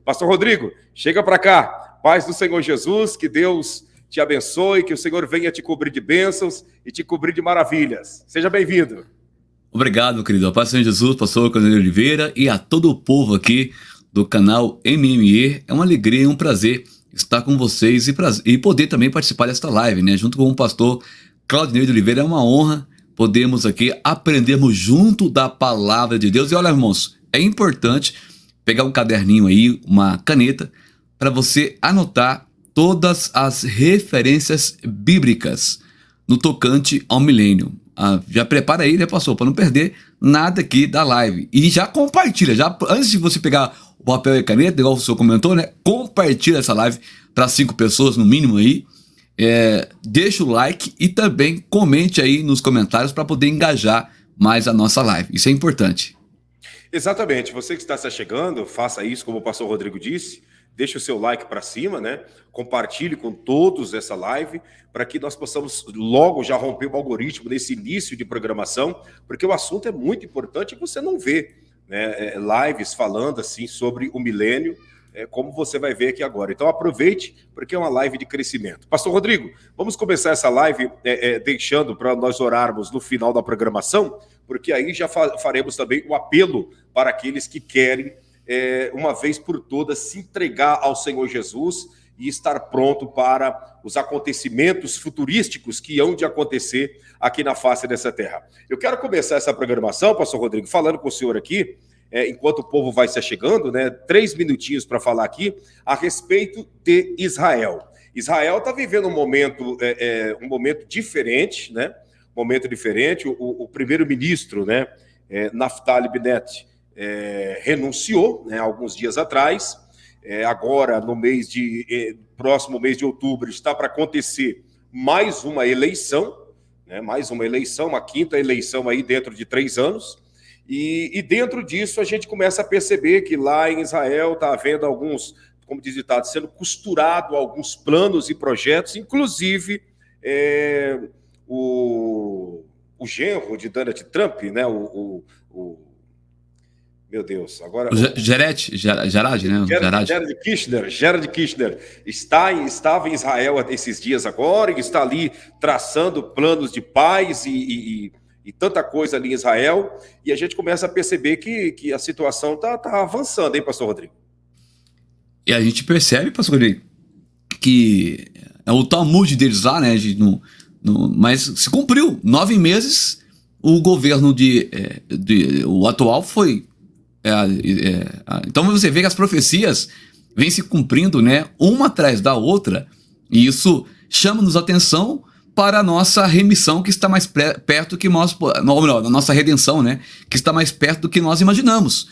Pastor Rodrigo, chega para cá. Paz do Senhor Jesus, que Deus te abençoe, que o Senhor venha te cobrir de bênçãos e te cobrir de maravilhas. Seja bem-vindo. Obrigado, meu querido. A paz do Senhor Jesus, pastor Cornélio Oliveira e a todo o povo aqui do canal MME. É uma alegria e um prazer estar com vocês e poder também participar desta live, né? Junto com o pastor Claudinei de Oliveira. É uma honra podermos aqui aprendermos junto da palavra de Deus. E olha, irmãos, é importante pegar um caderninho aí, uma caneta, para você anotar todas as referências bíblicas no tocante ao milênio. Já prepara aí, né, pastor, para não perder nada aqui da live. E já compartilha, antes de você pegar o papel e a caneta, igual o senhor comentou, né, compartilha essa live para 5 pessoas no mínimo aí. Deixa o like e também comente aí nos comentários para poder engajar mais a nossa live. Isso é importante. Exatamente. Você que está se chegando, faça isso, como o pastor Rodrigo disse. Deixe o seu like para cima, né? Compartilhe com todos essa live, para que nós possamos logo já romper o algoritmo nesse início de programação, porque o assunto é muito importante e você não vê, né, lives falando assim sobre o milênio, como você vai ver aqui agora. Então aproveite, porque é uma live de crescimento. Pastor Rodrigo, vamos começar essa live deixando para nós orarmos no final da programação, porque aí já faremos também o apelo para aqueles que querem uma vez por todas se entregar ao Senhor Jesus e estar pronto para os acontecimentos futurísticos que hão de acontecer aqui na face dessa terra. Eu quero começar essa programação, pastor Rodrigo, falando com o senhor aqui, enquanto o povo vai se achegando, né, 3 minutinhos para falar aqui a respeito de Israel. Israel está vivendo um momento diferente, né? Momento diferente. O primeiro-ministro, né, Naftali Bennett, renunciou, né, alguns dias atrás. Agora, no próximo mês de outubro, está para acontecer mais uma eleição, né, uma quinta eleição aí dentro de 3 anos. E dentro disso a gente começa a perceber que lá em Israel está havendo alguns, como diz o ditado, sendo costurado alguns planos e projetos, inclusive o genro de Donald Trump, né, meu Deus, agora... Jared, né? Jared Kushner estava em Israel esses dias agora e está ali traçando planos de paz e tanta coisa ali em Israel, e a gente começa a perceber que a situação tá avançando, hein, pastor Rodrigo? E a gente percebe, pastor Rodrigo, que o Talmud deles lá, né, mas se cumpriu 9 meses, o governo o atual foi... Então você vê que as profecias vêm se cumprindo, né, uma atrás da outra, e isso chama-nos atenção para a nossa remissão, que está mais perto que nós, ou melhor, a nossa redenção, né, que está mais perto do que nós imaginamos.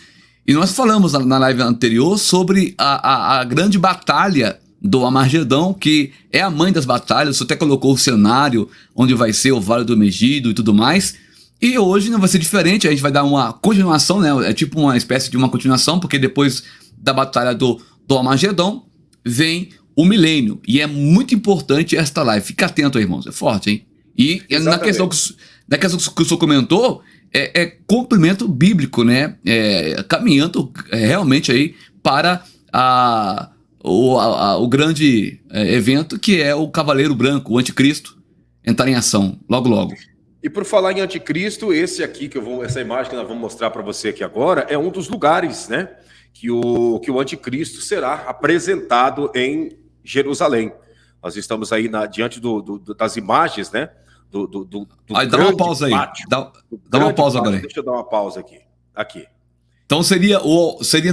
E nós falamos na live anterior sobre a grande batalha do Armagedão, que é a mãe das batalhas. Você até colocou o cenário onde vai ser o Vale do Megido e tudo mais. E hoje não vai ser diferente, a gente vai dar uma continuação, né? É tipo uma espécie de uma continuação, porque depois da batalha do Armagedão vem o milênio. E é muito importante esta live. Fica atento aí, irmãos, é forte, hein? E na questão que o senhor comentou, é cumprimento bíblico, né? Caminhando realmente aí para o grande evento, que é o Cavaleiro Branco, o Anticristo, entrar em ação logo logo. E por falar em anticristo, esse aqui essa imagem que nós vamos mostrar para você aqui agora é um dos lugares, né, que o anticristo será apresentado em Jerusalém. Nós estamos aí diante das imagens, né, do dá uma pausa aí. Dá uma pausa agora. Deixa eu dar uma pausa aqui. Então seria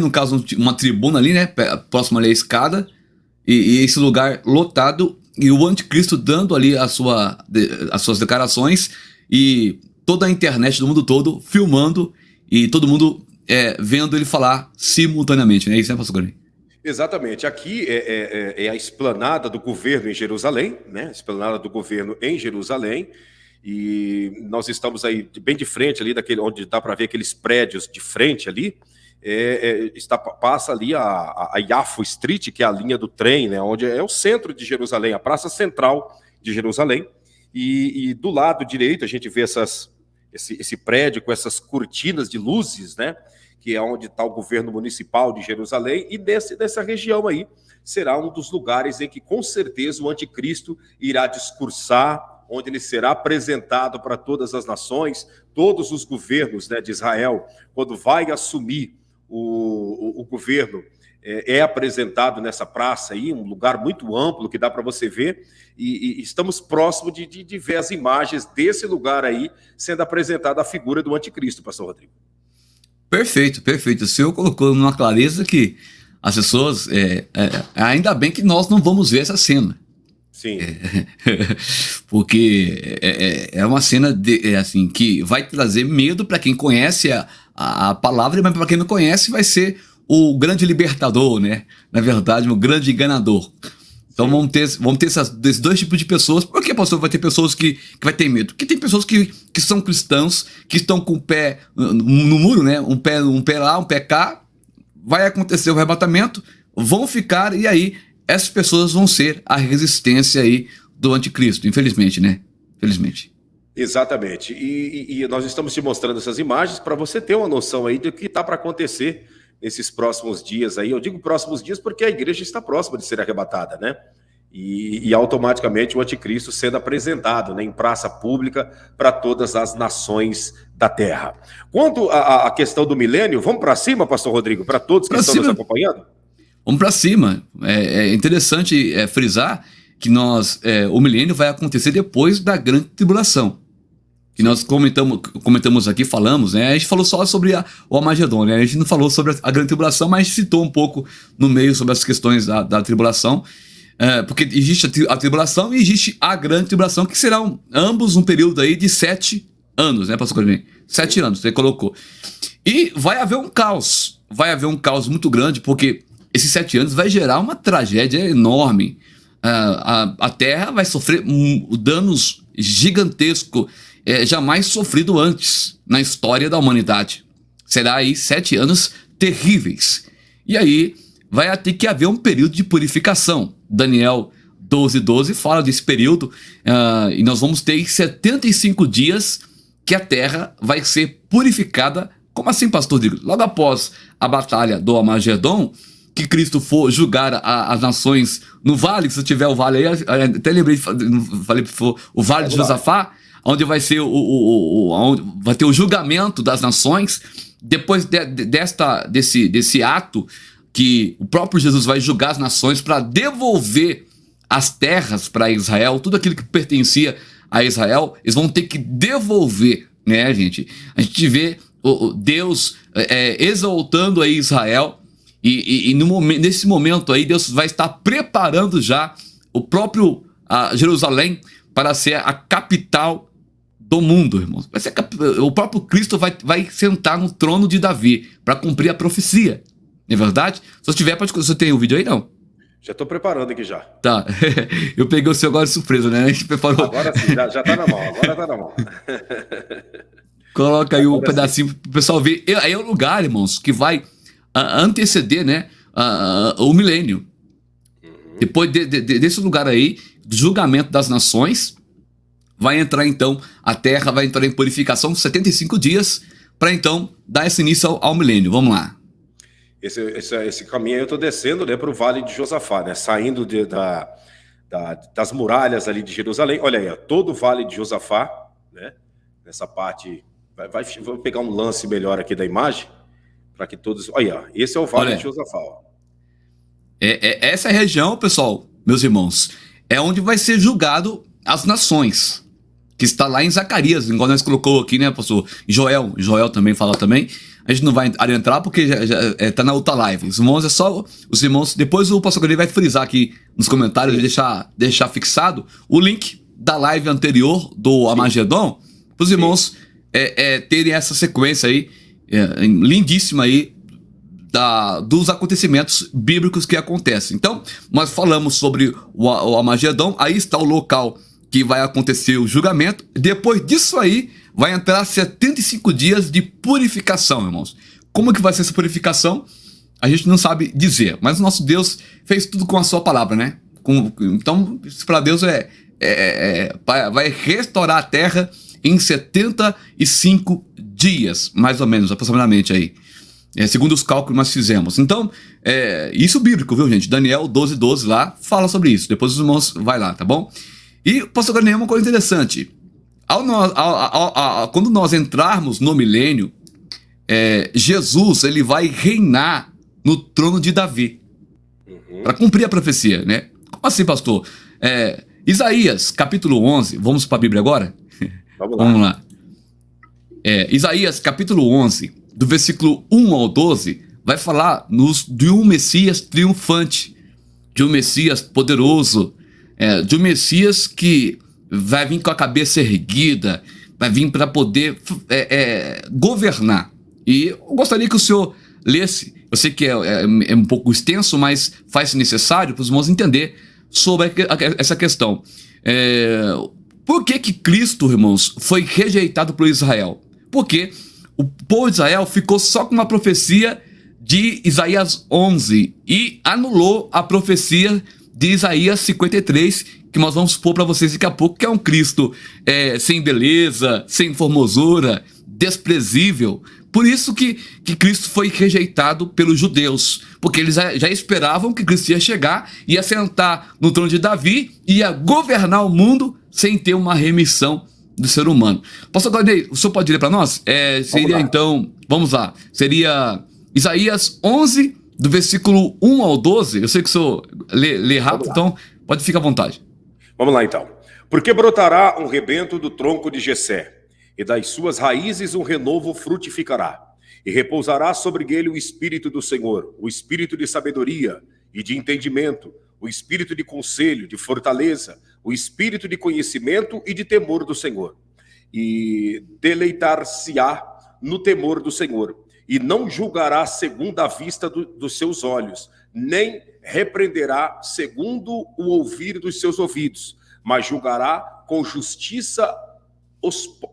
no caso uma tribuna ali, né, próximo ali à escada, e esse lugar lotado, e o anticristo dando ali as suas declarações, e toda a internet do mundo todo filmando, e todo mundo vendo ele falar simultaneamente, né? Isso, né, pastor Gordon? Exatamente. Aqui é a esplanada do governo em Jerusalém, né? Esplanada do governo em Jerusalém, e nós estamos aí bem de frente ali, onde dá para ver aqueles prédios de frente ali. Passa ali a Yafo Street, que é a linha do trem, né? Onde é o centro de Jerusalém, a praça central de Jerusalém. E do lado direito a gente vê esse prédio com essas cortinas de luzes, né, que é onde está o governo municipal de Jerusalém, e nessa região aí será um dos lugares em que, com certeza, o anticristo irá discursar, onde ele será apresentado para todas as nações, todos os governos, né, de Israel, quando vai assumir o governo, é apresentado nessa praça aí, um lugar muito amplo que dá para você ver, e estamos próximos de ver as imagens desse lugar aí sendo apresentada a figura do anticristo, pastor Rodrigo. Perfeito, perfeito. O senhor colocou numa clareza que as pessoas, ainda bem que nós não vamos ver essa cena. Sim. Porque é uma cena assim, que vai trazer medo para quem conhece a palavra, mas para quem não conhece vai ser o grande libertador, né? Na verdade, o grande enganador. Então vamos ter esses dois tipos de pessoas. Por que, pastor, vai ter pessoas que vai ter medo? Porque tem pessoas que são cristãos, que estão com o pé no muro, né? Um pé lá, um pé cá. Vai acontecer o arrebatamento, vão ficar, e aí essas pessoas vão ser a resistência aí do anticristo, infelizmente, né? Infelizmente. Exatamente. E nós estamos te mostrando essas imagens para você ter uma noção aí do que está para acontecer nesses próximos dias aí. Eu digo próximos dias porque a igreja está próxima de ser arrebatada, né? E automaticamente o anticristo sendo apresentado, né, em praça pública para todas as nações da terra. Quanto à questão do milênio, vamos para cima, pastor Rodrigo, para todos que estão nos acompanhando? Vamos para cima. É interessante frisar que o milênio vai acontecer depois da grande tribulação. Que nós comentamos aqui, falamos, né? A gente falou só sobre o Armagedon, né? A gente não falou sobre a grande tribulação, mas a gente citou um pouco no meio sobre as questões da tribulação. Porque existe a tribulação e existe a grande tribulação, que serão ambos um período aí de 7 anos, né, pastor Colimem? 7 anos, você colocou. E vai haver um caos muito grande, porque esses 7 anos vai gerar uma tragédia enorme. A Terra vai sofrer danos gigantescos, jamais sofrido antes na história da humanidade. Será aí 7 anos terríveis. E aí vai ter que haver um período de purificação. Daniel 12:12 fala desse período, e nós vamos ter 75 dias que a terra vai ser purificada. Como assim, pastor Rodrigo? Logo após a batalha do Armagedon, que Cristo for julgar as nações no vale, se tiver o vale aí, até lembrei, falei o vale de Josafá, onde vai ser onde vai ter o julgamento das nações. Depois desse ato, que o próprio Jesus vai julgar as nações para devolver as terras para Israel, tudo aquilo que pertencia a Israel, eles vão ter que devolver, né, gente? A gente vê Deus exaltando aí Israel, e nesse momento aí Deus vai estar preparando já o próprio Jerusalém para ser a capital do mundo, irmãos. Vai ser o próprio Cristo vai sentar no trono de Davi para cumprir a profecia. Não é verdade? Se tiver, você tem o vídeo aí, não? Já estou preparando aqui já. Tá. Eu peguei o seu agora de surpresa, né? A gente preparou. Agora sim, já está na mão. Agora está na mão. Coloca aí o pedacinho para o pessoal ver. Aí é o lugar, irmãos, que vai anteceder, né, o milênio. Depois desse lugar aí, do julgamento das nações, vai entrar então, a terra vai entrar em purificação 75 dias para então dar esse início ao milênio. Vamos lá. Esse caminho aí eu estou descendo, né, para o Vale de Josafá, né, saindo das muralhas ali de Jerusalém. Olha aí, ó, todo o Vale de Josafá, né, nessa parte, vou pegar um lance melhor aqui da imagem, para que todos... Olha, esse é o Vale de Josafá. Ó. Essa região, pessoal, meus irmãos, é onde vai ser julgado as nações, que está lá em Zacarias, igual nós colocou aqui, né, pastor? Joel também fala também. A gente não vai adentrar porque já tá na outra live. Os irmãos os irmãos, depois o pastor Gordei vai frisar aqui nos comentários e deixar fixado o link da live anterior do Armagedon, para os irmãos terem essa sequência aí, lindíssima aí, dos acontecimentos bíblicos que acontecem. Então, nós falamos sobre o Armagedon, aí está o local que vai acontecer o julgamento. Depois disso aí, vai entrar 75 dias de purificação, irmãos. Como que vai ser essa purificação? A gente não sabe dizer, mas o nosso Deus fez tudo com a sua palavra, né? Então, para Deus vai restaurar a terra em 75 dias, mais ou menos, aproximadamente aí. segundo os cálculos que nós fizemos. Então, isso bíblico, viu, gente? Daniel 12:12 lá fala sobre isso. Depois os irmãos vai lá, tá bom? E, pastor Daniel, uma coisa interessante. Quando nós entrarmos no milênio, Jesus ele vai reinar no trono de Davi. Para cumprir a profecia, né? Como assim, pastor? Isaías, capítulo 11. Vamos para a Bíblia agora? Vamos lá. Isaías, capítulo 11, do versículo 1 ao 12, vai falar de um Messias triunfante, de um Messias poderoso, de um Messias que vai vir com a cabeça erguida, vai vir para poder governar. E eu gostaria que o senhor lesse, eu sei que é um pouco extenso, mas faz-se necessário para os irmãos entender sobre essa questão. Por que Cristo, irmãos, foi rejeitado por Israel? Porque o povo de Israel ficou só com uma profecia de Isaías 11 e anulou a profecia de Isaías 53, que nós vamos pôr para vocês daqui a pouco, que é um Cristo sem beleza, sem formosura, desprezível. Por isso que Cristo foi rejeitado pelos judeus, porque eles já esperavam que Cristo ia chegar, ia sentar no trono de Davi, ia governar o mundo sem ter uma remissão do ser humano. Pastor Claudinei, o senhor pode ler para nós? Seria então, vamos lá, seria Isaías 11, do versículo 1 ao 12. Eu sei que o senhor lê rápido, então pode ficar à vontade. Vamos lá então. Porque brotará um rebento do tronco de Jessé, e das suas raízes um renovo frutificará, e repousará sobre ele o Espírito do Senhor, o Espírito de sabedoria e de entendimento, o Espírito de conselho, de fortaleza, o Espírito de conhecimento e de temor do Senhor. E deleitar-se-á no temor do Senhor, e não julgará segundo a vista dos seus olhos, nem repreenderá segundo o ouvir dos seus ouvidos, mas julgará com justiça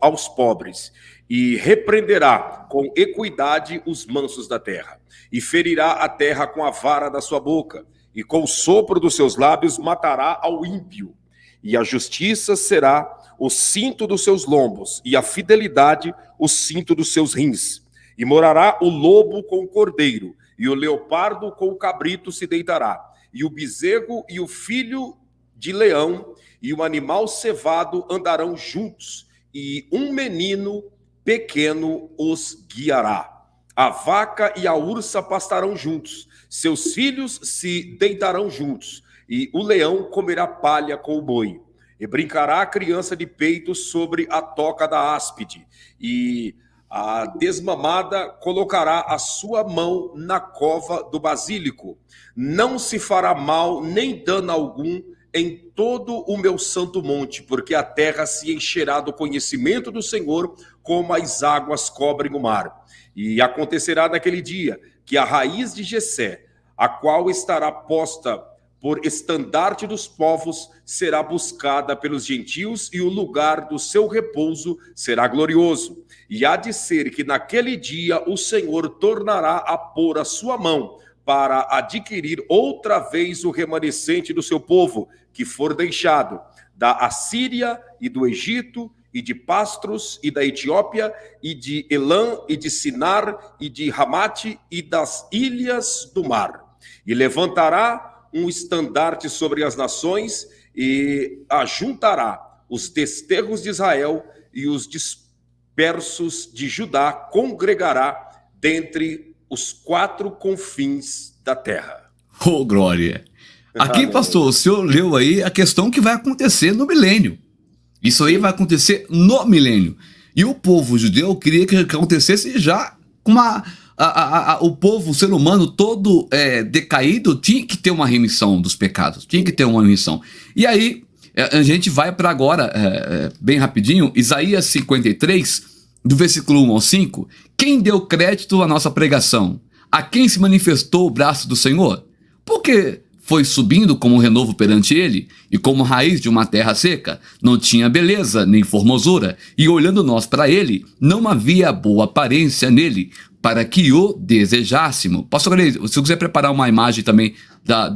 aos pobres, e repreenderá com equidade os mansos da terra, e ferirá a terra com a vara da sua boca, e com o sopro dos seus lábios matará ao ímpio, e a justiça será o cinto dos seus lombos, e a fidelidade o cinto dos seus rins. E morará o lobo com o cordeiro, e o leopardo com o cabrito se deitará, e o bezerro e o filho de leão e o animal cevado andarão juntos, e um menino pequeno os guiará. A vaca e a ursa pastarão juntos, seus filhos se deitarão juntos, e o leão comerá palha com o boi. E brincará a criança de peito sobre a toca da áspide, e a desmamada colocará a sua mão na cova do basílico. Não se fará mal nem dano algum em todo o meu santo monte, porque a terra se encherá do conhecimento do Senhor, como as águas cobrem o mar. E acontecerá naquele dia que a raiz de Jessé, a qual estará posta por estandarte dos povos, será buscada pelos gentios, e o lugar do seu repouso será glorioso. E há de ser que naquele dia o Senhor tornará a pôr a sua mão para adquirir outra vez o remanescente do seu povo, que for deixado da Assíria e do Egito, e de Pastros, e da Etiópia, e de Elã, e de Sinar, e de Ramate, e das ilhas do mar. E levantará um estandarte sobre as nações, e ajuntará os desterros de Israel, e os dispersos de Judá congregará dentre os quatro confins da terra. Oh, glória! Aqui, pastor, o senhor leu aí a questão que vai acontecer no milênio. Isso aí vai acontecer no milênio. E o povo judeu queria que acontecesse já com o povo, o ser humano todo decaído, tinha que ter uma remissão dos pecados, tinha que ter uma remissão. E aí, a gente vai para agora, bem rapidinho, Isaías 53, do versículo 1 ao 5. Quem deu crédito à nossa pregação? A quem se manifestou o braço do Senhor? Porque foi subindo como um renovo perante ele, e como raiz de uma terra seca, não tinha beleza nem formosura, e olhando nós para ele, não havia boa aparência nele, para que o desejássemos. Pastor Galei, se você quiser preparar uma imagem também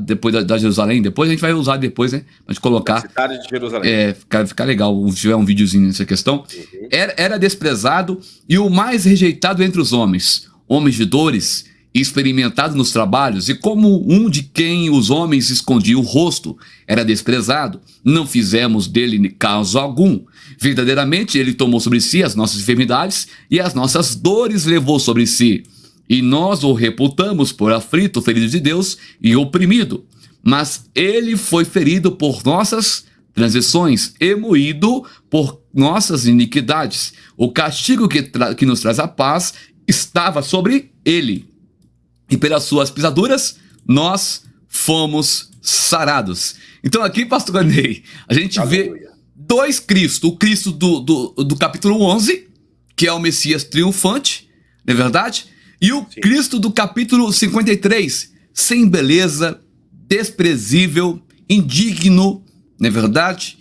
depois da Jerusalém, depois a gente vai usar depois, né? Pra gente colocar. Cidade de Jerusalém. Ficar legal, se tiver um videozinho nessa questão. Era desprezado e o mais rejeitado entre os homens, homens de dores e experimentado nos trabalhos, e como um de quem os homens escondiam o rosto era desprezado, não fizemos dele caso algum. Verdadeiramente ele tomou sobre si as nossas enfermidades e as nossas dores levou sobre si. E nós o reputamos por aflito, ferido de Deus e oprimido. Mas ele foi ferido por nossas transgressões e moído por nossas iniquidades. O castigo que nos traz a paz estava sobre ele. E pelas suas pisaduras, nós fomos sarados. Então aqui, pastor Gandei, a gente vê dois Cristos. O Cristo do capítulo 11, que é o Messias triunfante, não é verdade? E o Sim. Cristo do capítulo 53, sem beleza, desprezível, indigno, não é verdade?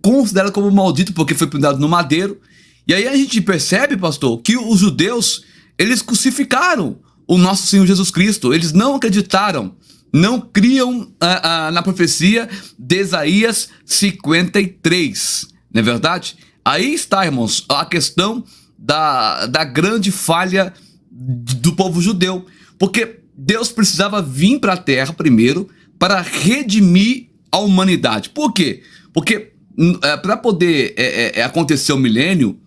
Considerado como maldito porque foi pendurado no madeiro. E aí a gente percebe, pastor, que os judeus, eles crucificaram o nosso Senhor Jesus Cristo. Eles não acreditaram, não criam na profecia de Isaías 53, não é verdade? Aí está, irmãos, a questão da grande falha do povo judeu, porque Deus precisava vir para a terra primeiro para redimir a humanidade. Por quê? Porque para poder acontecer o milênio,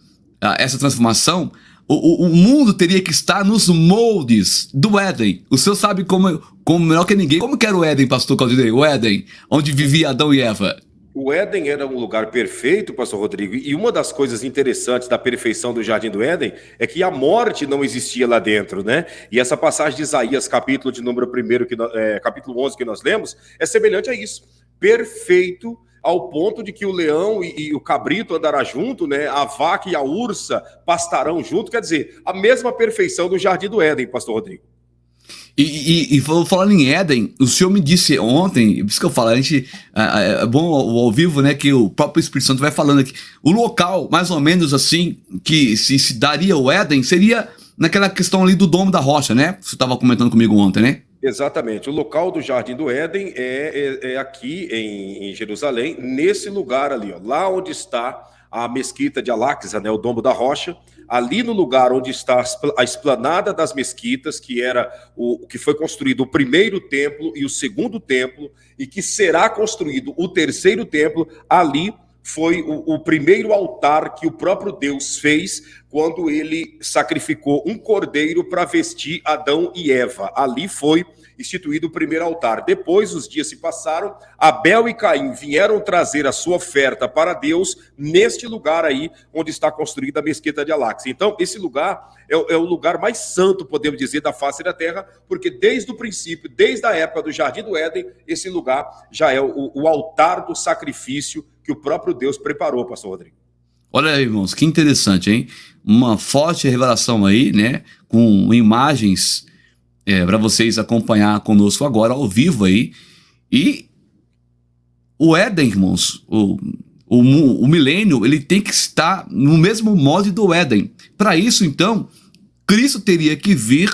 essa transformação, o mundo teria que estar nos moldes do Éden. O senhor sabe como melhor que ninguém. Como que era o Éden, pastor Claudinei? O Éden, onde vivia Adão e Eva. O Éden era um lugar perfeito, pastor Rodrigo, e uma das coisas interessantes da perfeição do Jardim do Éden é que a morte não existia lá dentro, né? E essa passagem de Isaías, capítulo de número 1, capítulo 11 que nós lemos, é semelhante a isso. Perfeito ao ponto de que o leão e o cabrito andará junto, né? A vaca e a ursa pastarão junto, quer dizer, a mesma perfeição do Jardim do Éden, pastor Rodrigo. E falando em Éden, o senhor me disse ontem, por isso que eu falo, a gente, é bom ao vivo, né, que o próprio Espírito Santo vai falando aqui, o local, mais ou menos assim, que se daria o Éden, seria naquela questão ali do Domo da Rocha, né? Você estava comentando comigo ontem, né? Exatamente. O local do Jardim do Éden é aqui em Jerusalém, nesse lugar ali, ó, lá onde está a mesquita de Al-Aqsa, né, o Domo da Rocha, ali no lugar onde está a esplanada das mesquitas, que era o que foi construído o primeiro templo e o segundo templo, e que será construído o terceiro templo, ali foi o primeiro altar que o próprio Deus fez quando ele sacrificou um cordeiro para vestir Adão e Eva. Ali foi instituído o primeiro altar. Depois os dias se passaram, Abel e Caim vieram trazer a sua oferta para Deus neste lugar aí onde está construída a mesquita de Al-Aqsa. Então, esse lugar é o lugar mais santo, podemos dizer, da face da terra, porque desde o princípio, desde a época do Jardim do Éden, esse lugar já é o altar do sacrifício que o próprio Deus preparou, pastor Rodrigo. Olha aí, irmãos, que interessante, hein? Uma forte revelação aí, né? Com imagens para vocês acompanhar conosco agora, ao vivo aí. E o Éden, irmãos, o milênio, ele tem que estar no mesmo molde do Éden. Para isso, então, Cristo teria que vir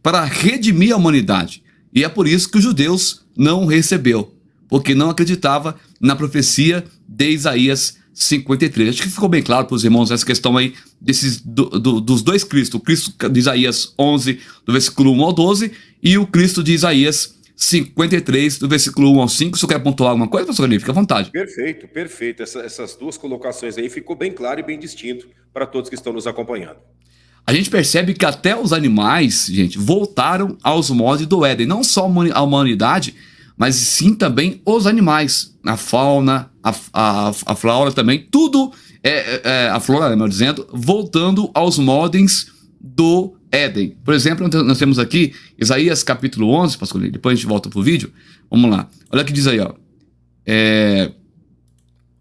para redimir a humanidade. E é por isso que os judeus não recebeu, porque não acreditava na profecia de Isaías 53. Acho que ficou bem claro para os irmãos essa questão aí dos dois Cristos. O Cristo de Isaías 11, do versículo 1 ao 12, e o Cristo de Isaías 53, do versículo 1 ao 5. Se você quer pontuar alguma coisa, pastor Gandei, fica à vontade. Perfeito, perfeito. Essas duas colocações aí ficou bem claro e bem distinto para todos que estão nos acompanhando. A gente percebe que até os animais, gente, voltaram aos moldes do Éden. Não só a humanidade, mas sim também os animais. A fauna, a flora também, tudo, a flora, melhor dizendo, voltando aos moldes do Éden. Por exemplo, nós temos aqui Isaías capítulo 11, pastor, depois a gente volta para o vídeo. Vamos lá. Olha o que diz aí, ó.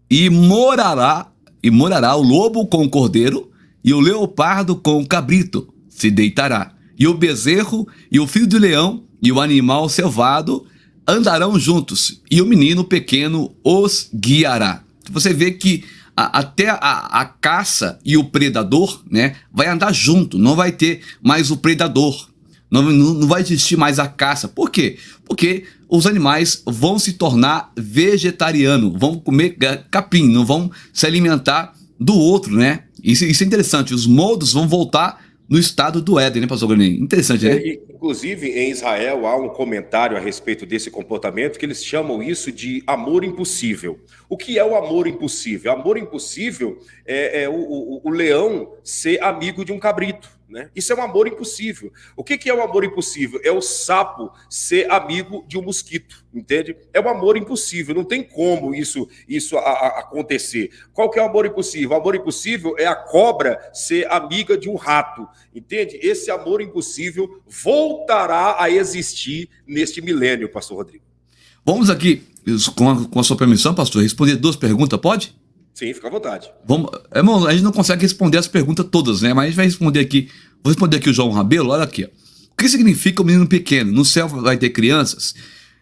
E morará o lobo com o cordeiro, e o leopardo com o cabrito se deitará. E o bezerro e o filho do leão e o animal selvado andarão juntos, e o menino pequeno os guiará. Você vê que até a caça e o predador, né, vai andar junto, não vai ter mais o predador, não vai existir mais a caça. Por quê? Porque os animais vão se tornar vegetarianos, vão comer capim, não vão se alimentar do outro, né? Isso é interessante, os moldes vão voltar no estado do Éden, né, pastor Granei? Interessante, né? Inclusive, em Israel, há um comentário a respeito desse comportamento que eles chamam isso de amor impossível. O que é o amor impossível? Amor impossível é o leão ser amigo de um cabrito, né? Isso é um amor impossível. O que é o amor impossível? É o sapo ser amigo de um mosquito, entende? É um amor impossível, não tem como isso acontecer. Qual que é o amor impossível? O amor impossível é a cobra ser amiga de um rato, entende? Esse amor impossível voltará a existir neste milênio, pastor Rodrigo. Vamos aqui, com a sua permissão, pastor, responder 2 perguntas, pode? Sim, fica à vontade. Vamos, irmão, a gente não consegue responder as perguntas todas, né? Mas a gente vai responder aqui. Vou responder aqui o João Rabelo, olha aqui. Ó. O que significa o menino pequeno? No céu vai ter crianças?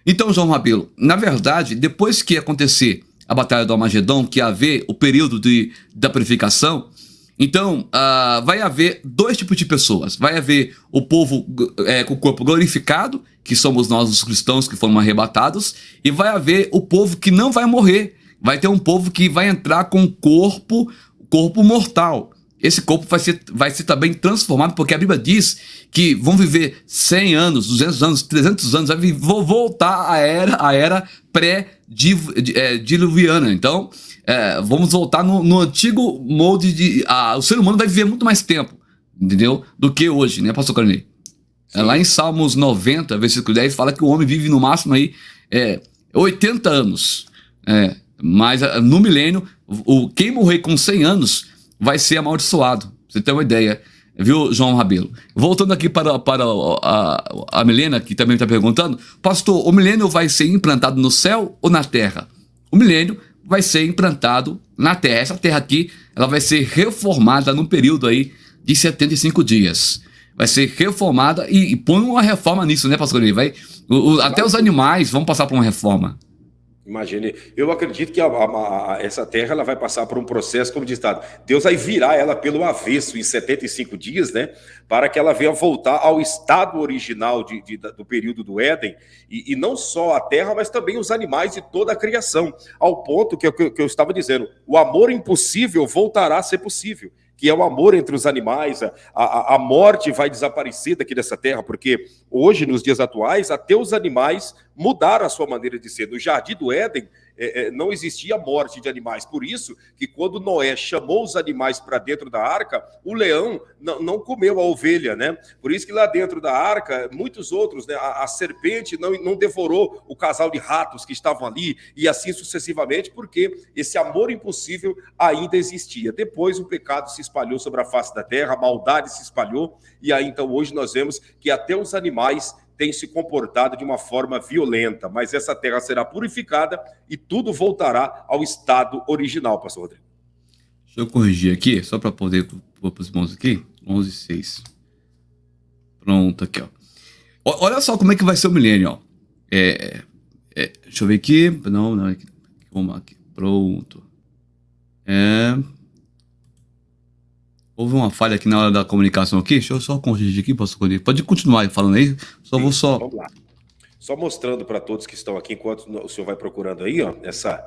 Então, João Rabelo, na verdade, depois que acontecer a Batalha do Armagedon, que haver o período da purificação, então vai haver 2 tipos de pessoas. Vai haver o povo com o corpo glorificado, que somos nós os cristãos que foram arrebatados, e vai haver o povo que não vai morrer. Vai ter um povo que vai entrar com corpo mortal. Esse corpo vai ser também transformado, porque a Bíblia diz que vão viver 100 anos, 200 anos, 300 anos, vai voltar a era pré-diluviana. Então, vamos voltar no antigo molde o ser humano vai viver muito mais tempo, entendeu? Do que hoje, né, pastor Carnei? Lá em Salmos 90, versículo 10, fala que o homem vive no máximo aí 80 anos. Mas no milênio, quem morrer com 100 anos vai ser amaldiçoado. Pra você ter uma ideia, viu, João Rabelo? Voltando aqui para a Milena, que também está perguntando, pastor, o milênio vai ser implantado no céu ou na terra? O milênio vai ser implantado na terra. Essa terra aqui, ela vai ser reformada num período aí de 75 dias. Vai ser reformada e põe uma reforma nisso, né, pastor? Até os animais vão passar por uma reforma. Imagine, eu acredito que essa terra ela vai passar por um processo, como diz Estado, Deus vai virar ela pelo avesso em 75 dias, né? Para que ela venha voltar ao estado original do período do Éden, e não só a terra, mas também os animais e toda a criação, ao ponto que eu estava dizendo, o amor impossível voltará a ser possível, que é o amor entre os animais, a morte vai desaparecer daqui dessa terra, porque hoje, nos dias atuais, até os animais mudaram a sua maneira de ser. No Jardim do Éden, não existia morte de animais. Por isso que quando Noé chamou os animais para dentro da arca, o leão não comeu a ovelha, né? Por isso que lá dentro da arca, muitos outros, né? A serpente não devorou o casal de ratos que estavam ali, e assim sucessivamente, porque esse amor impossível ainda existia. Depois o pecado se espalhou sobre a face da terra, a maldade se espalhou, e aí então hoje nós vemos que até os animais têm se comportado de uma forma violenta, mas essa terra será purificada e tudo voltará ao estado original, pastor Rodrigo. Deixa eu corrigir aqui, só para poder pôr para os irmãos aqui, 11:6. Pronto, aqui, ó. Olha só como é que vai ser o milênio, ó. Deixa eu ver aqui, não, aqui. Vamos aqui, pronto. Houve uma falha aqui na hora da comunicação aqui. Deixa eu só corrigir aqui, pode continuar falando aí. Vamos lá. Só mostrando para todos que estão aqui, enquanto o senhor vai procurando aí, ó, essa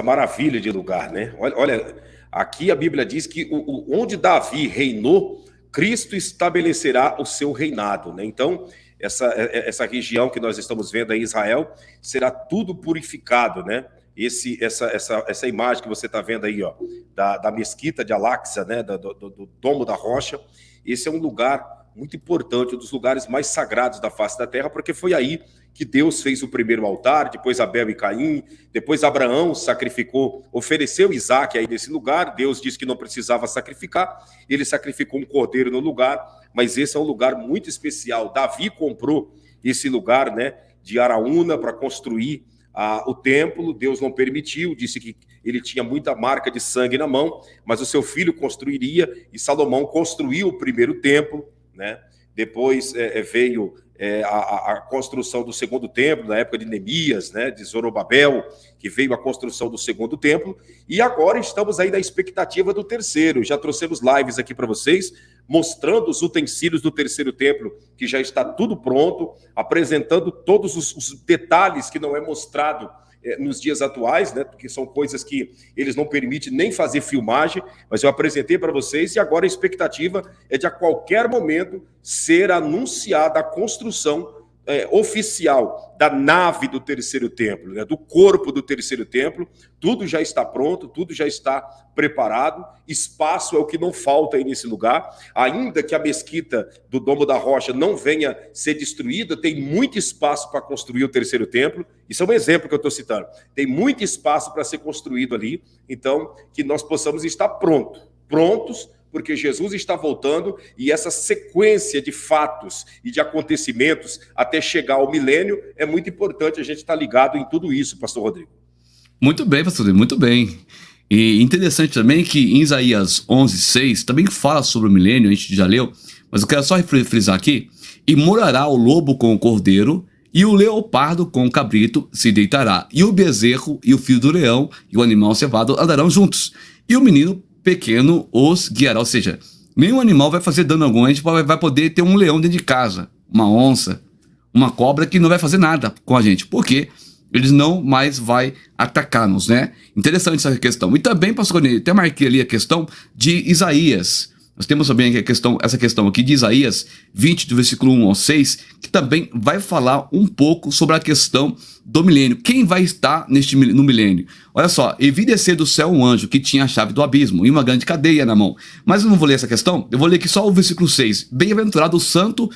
maravilha de lugar, né? Olha, aqui a Bíblia diz que onde Davi reinou, Cristo estabelecerá o seu reinado, né? Então, essa região que nós estamos vendo aí, Israel, será tudo purificado, né? Essa imagem que você está vendo aí, ó, da mesquita de Al-Aqsa, né, do Domo da Rocha, esse é um lugar muito importante, um dos lugares mais sagrados da face da terra, porque foi aí que Deus fez o primeiro altar, depois Abel e Caim, depois Abraão sacrificou, ofereceu Isaac aí nesse lugar, Deus disse que não precisava sacrificar, ele sacrificou um cordeiro no lugar, mas esse é um lugar muito especial. Davi comprou esse lugar, né, de Araúna para construir o templo. Deus não permitiu, disse que ele tinha muita marca de sangue na mão, mas o seu filho construiria, e Salomão construiu o primeiro templo, né? Depois veio a construção do segundo templo, na época de Neemias, né, de Zorobabel, que veio a construção do segundo templo, e agora estamos aí na expectativa do terceiro. Já trouxemos lives aqui para vocês, mostrando os utensílios do terceiro templo, que já está tudo pronto, apresentando todos os detalhes que não é mostrado nos dias atuais, né? Porque são coisas que eles não permitem nem fazer filmagem, mas eu apresentei para vocês e agora a expectativa é de a qualquer momento ser anunciada a construção oficial da nave do terceiro templo, né, do corpo do terceiro templo. Tudo já está pronto, tudo já está preparado, espaço é o que não falta aí nesse lugar, ainda que a mesquita do Domo da Rocha não venha ser destruída, tem muito espaço para construir o terceiro templo. Isso é um exemplo que eu estou citando, tem muito espaço para ser construído ali, então que nós possamos estar prontos, porque Jesus está voltando e essa sequência de fatos e de acontecimentos até chegar ao milênio, é muito importante a gente estar ligado em tudo isso, pastor Rodrigo. Muito bem, pastor Rodrigo, muito bem. E interessante também que em Isaías 11:6 também fala sobre o milênio, a gente já leu, mas eu quero só frisar aqui: e morará o lobo com o cordeiro, e o leopardo com o cabrito se deitará, e o bezerro e o filho do leão e o animal cevado andarão juntos, e o menino pequeno os guiará. Ou seja, nenhum animal vai fazer dano algum. A gente vai poder ter um leão dentro de casa, uma onça, uma cobra que não vai fazer nada com a gente, porque eles não mais vai atacar-nos, né? Interessante essa questão. E também, pastor Rony, até marquei ali a questão de Isaías. Nós temos também essa questão aqui de Isaías 20, do versículo 1 ao 6, que também vai falar um pouco sobre a questão do milênio. Quem vai estar no milênio? Olha só: e vi descer do céu um anjo que tinha a chave do abismo e uma grande cadeia na mão. Mas eu não vou ler essa questão, eu vou ler aqui só o versículo 6. Bem-aventurado o santo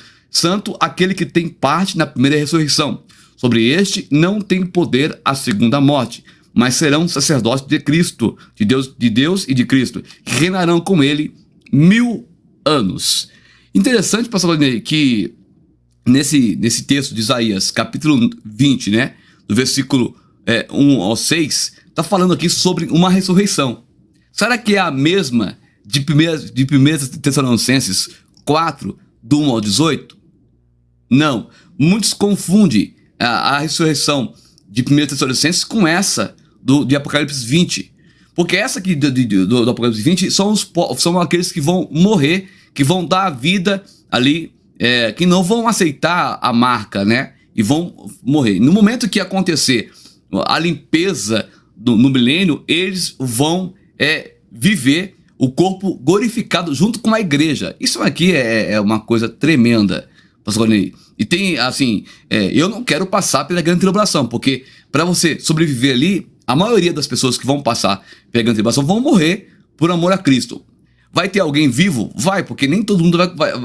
aquele que tem parte na primeira ressurreição. Sobre este não tem poder a segunda morte, mas serão sacerdotes de Cristo, de Deus e de Cristo, que reinarão com ele 1000 anos. Interessante, pastor Valdinei, que nesse texto de Isaías, capítulo 20, né, do versículo 1 ao 6, está falando aqui sobre uma ressurreição. Será que é a mesma de 1 Tessalonicenses 4, do 1 ao 18? Não. Muitos confundem a ressurreição de 1 Tessalonicenses com essa de Apocalipse 20. Porque essa aqui do Apocalipse 20 são aqueles que vão morrer, que vão dar a vida ali, que não vão aceitar a marca, né? E vão morrer. No momento que acontecer a limpeza no milênio, eles vão viver o corpo glorificado junto com a igreja. Isso aqui é uma coisa tremenda, pastor Rony. E tem, assim, eu não quero passar pela grande tribulação, porque para você sobreviver ali, a maioria das pessoas que vão passar pela grande tribulação vão morrer por amor a Cristo. Vai ter alguém vivo? Vai, porque nem todo mundo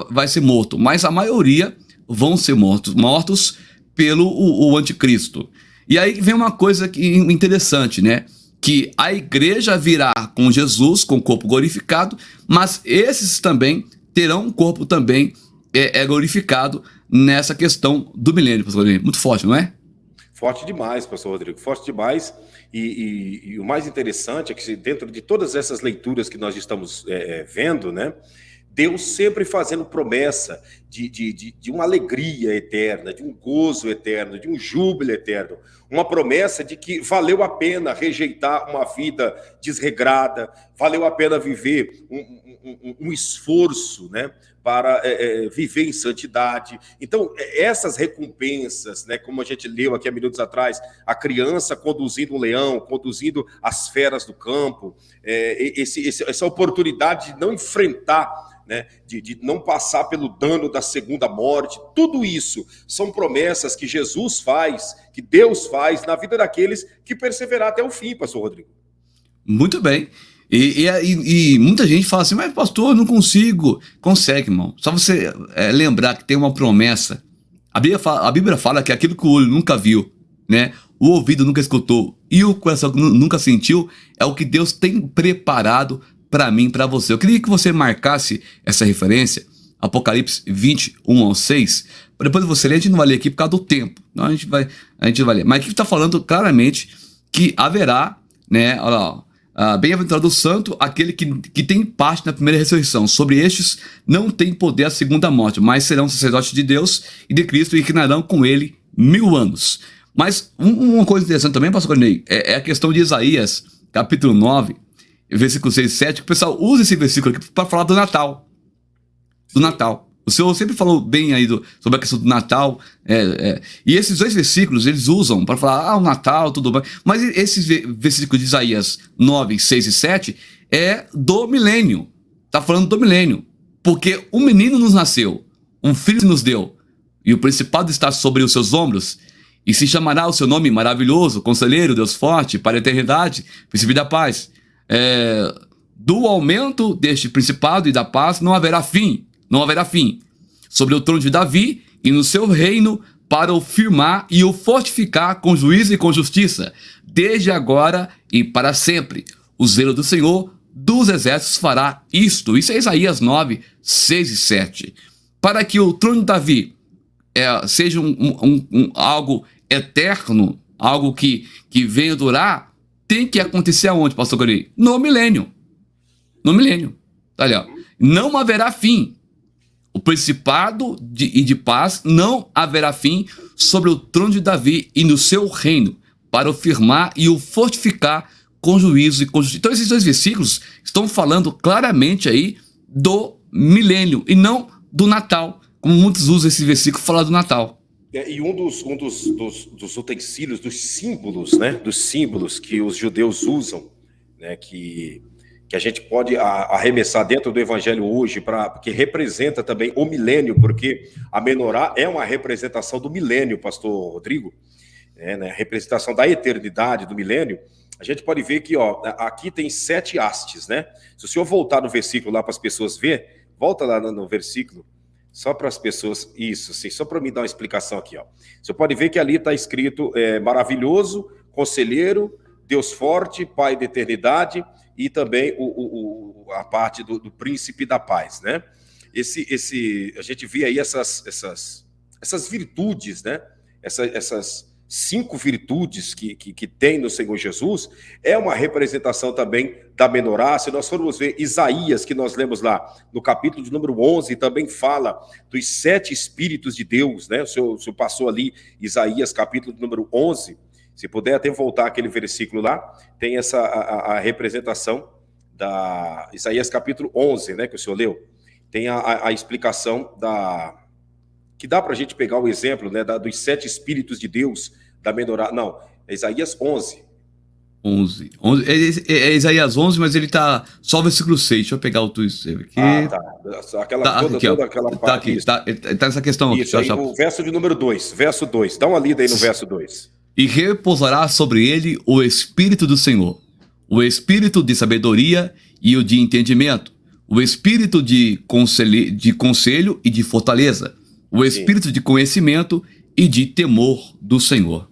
vai ser morto, mas a maioria vão ser mortos pelo o anticristo. E aí vem uma coisa interessante, né? Que a igreja virá com Jesus, com o corpo glorificado, mas esses também terão um corpo também glorificado nessa questão do milênio, pastor Rodrigo. Muito forte, não é? Forte demais, pastor Rodrigo, forte demais. E o mais interessante é que dentro de todas essas leituras que nós estamos vendo, né, Deus sempre fazendo promessa de uma alegria eterna, de um gozo eterno, de um júbilo eterno, uma promessa de que valeu a pena rejeitar uma vida desregrada, valeu a pena viver um esforço, né, para viver em santidade. Então, essas recompensas, né, como a gente leu aqui há minutos atrás, a criança conduzindo um leão, conduzindo as feras do campo, essa oportunidade de não enfrentar, né, de não passar pelo dano da segunda morte, tudo isso são promessas que Jesus faz, que Deus faz na vida daqueles que perseverar até o fim, pastor Rodrigo. Muito bem. E muita gente fala assim: mas pastor, eu não consigo. Consegue, irmão. Só você lembrar que tem uma promessa. A Bíblia fala que aquilo que o olho nunca viu, né, o ouvido nunca escutou e o coração nunca sentiu, é o que Deus tem preparado para mim, para você. Eu queria que você marcasse essa referência, Apocalipse 20, 1 ao 6. Depois você ler, a gente não vai ler aqui por causa do tempo. Não, a gente vai ler. Mas aqui está falando claramente que haverá, né, olha lá, bem-aventurado o santo, aquele que tem parte na primeira ressurreição. Sobre estes não tem poder a segunda morte, mas serão sacerdotes de Deus e de Cristo e reinarão com ele 1000 anos. Mas uma coisa interessante também, pastor Cornei, é a questão de Isaías, capítulo 9, versículo 6 e 7, que o pessoal usa esse versículo aqui para falar do Natal. Do Natal. O senhor sempre falou bem aí sobre a questão do Natal. E esses dois versículos eles usam para falar, o Natal, tudo bem. Mas esses versículos de Isaías 9, 6 e 7 é do milênio. Está falando do milênio. Porque um menino nos nasceu, um filho nos deu, e o principado está sobre os seus ombros, e se chamará o seu nome maravilhoso, Conselheiro, Deus forte, para a eternidade, Príncipe da paz. Do aumento deste principado e da paz não haverá fim. Não haverá fim. Sobre o trono de Davi e no seu reino, para o firmar e o fortificar com juízo e com justiça, desde agora e para sempre. O zelo do Senhor dos exércitos fará isto. Isso é Isaías 9, 6 e 7. Para que o trono de Davi seja algo eterno, algo que venha durar, tem que acontecer aonde, pastor Gori? No milênio. No milênio. Tá ali, ó. Não haverá fim. O principado e de paz não haverá fim sobre o trono de Davi e no seu reino, para o firmar e o fortificar com juízo e com justiça. Então esses dois versículos estão falando claramente aí do milênio e não do Natal, como muitos usam esse versículo para falar do Natal. E um dos utensílios, dos símbolos, né, dos símbolos que os judeus usam, né, que a gente pode arremessar dentro do evangelho hoje, que representa também o milênio, porque a menorá é uma representação do milênio, pastor Rodrigo, né, representação da eternidade, do milênio. A gente pode ver que aqui tem 7 hastes, né? Se o senhor voltar no versículo lá para as pessoas verem, volta lá no versículo, só para as pessoas, isso, sim, só para me dar uma explicação aqui, ó. Você pode ver que ali está escrito maravilhoso, conselheiro, Deus forte, Pai da eternidade, e também a parte do príncipe da paz, né? A gente vê aí essas virtudes, né? Essas 5 virtudes que tem no Senhor Jesus, é uma representação também da menorá. Se nós formos ver Isaías, que nós lemos lá no capítulo de número 11, também fala dos 7 Espíritos de Deus, né? O senhor passou ali, Isaías, capítulo de número 11, se puder até voltar aquele versículo lá, tem a representação da Isaías capítulo 11, né, que o senhor leu, tem a explicação que dá para a gente pegar o exemplo, né, dos 7 Espíritos de Deus, da menorá, não, é Isaías 11. 11. É Isaías 11, mas ele tá só o versículo 6. Deixa eu pegar o tweet aqui. Tá. Toda aquela parte. Tá aqui, tá nessa questão aqui. Isso, aí, o verso de número 2, verso 2. Dá uma lida aí no verso 2. E repousará sobre ele o Espírito do Senhor, o Espírito de sabedoria e o de entendimento, o Espírito de conselho e de fortaleza, o Espírito de conhecimento e de temor do Senhor.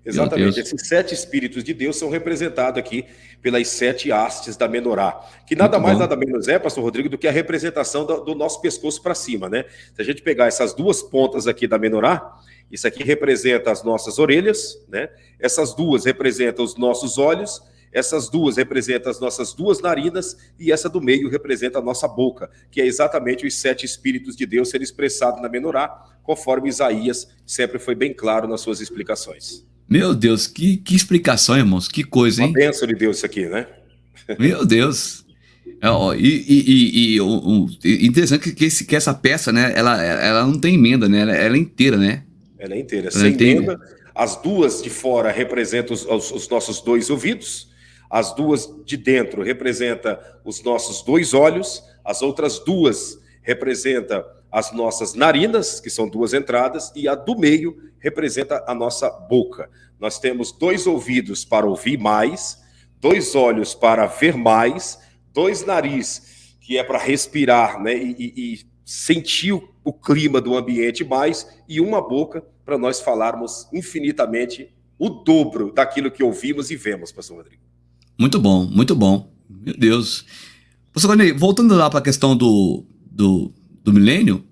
Exatamente, esses 7 Espíritos de Deus são representados aqui pelas 7 hastes da menorá, que nada mais, nada menos pastor Rodrigo, do que a representação do nosso pescoço para cima, né? Se a gente pegar essas 2 pontas aqui da menorá, isso aqui representa as nossas orelhas, né? Essas 2 representam os nossos olhos, essas 2 representam as nossas 2 narinas, e essa do meio representa a nossa boca, que é exatamente os 7 Espíritos de Deus sendo expressados na menorá, conforme Isaías sempre foi bem claro nas suas explicações. Meu Deus, que explicação, irmãos, que coisa, hein? Uma bênção de Deus isso aqui, né? Meu Deus. Interessante que essa peça, né, ela não tem emenda, né? Ela é inteira, né? Ela é inteira, sem emenda. As 2 de fora representam os nossos 2 ouvidos, as 2 de dentro representam os nossos 2 olhos, as outras 2 representam as nossas narinas, que são 2 entradas, e a do meio representa a nossa boca. Nós temos 2 ouvidos para ouvir mais, 2 olhos para ver mais, 2 nariz, que é para respirar, né, e sentir o clima do ambiente mais, e uma boca para nós falarmos infinitamente o dobro daquilo que ouvimos e vemos, pastor Rodrigo. Muito bom, muito bom. Meu Deus. Pastor Rodrigo, voltando lá para a questão do milênio,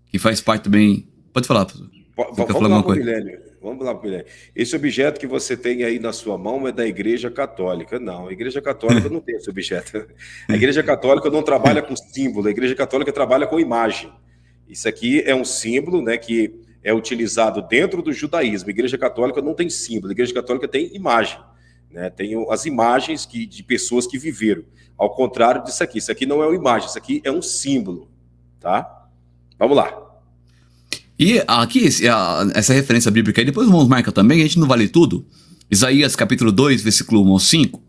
que faz parte também... Pode falar, pastor. Vamos lá para o milênio. Vamos lá para o milênio. Esse objeto que você tem aí na sua mão é da Igreja Católica. Não, a Igreja Católica não tem esse objeto. A Igreja Católica não trabalha com símbolo, a Igreja Católica trabalha com imagem. Isso aqui é um símbolo, né, que é utilizado dentro do judaísmo. A Igreja Católica não tem símbolo, a Igreja Católica tem imagem, né? Tem as imagens de pessoas que viveram. Ao contrário disso aqui não é uma imagem, isso aqui é um símbolo, tá? Vamos lá. E aqui, essa referência bíblica aí, depois vamos marcar também, a gente não vale tudo. Isaías capítulo 2, versículo 1 ao 5,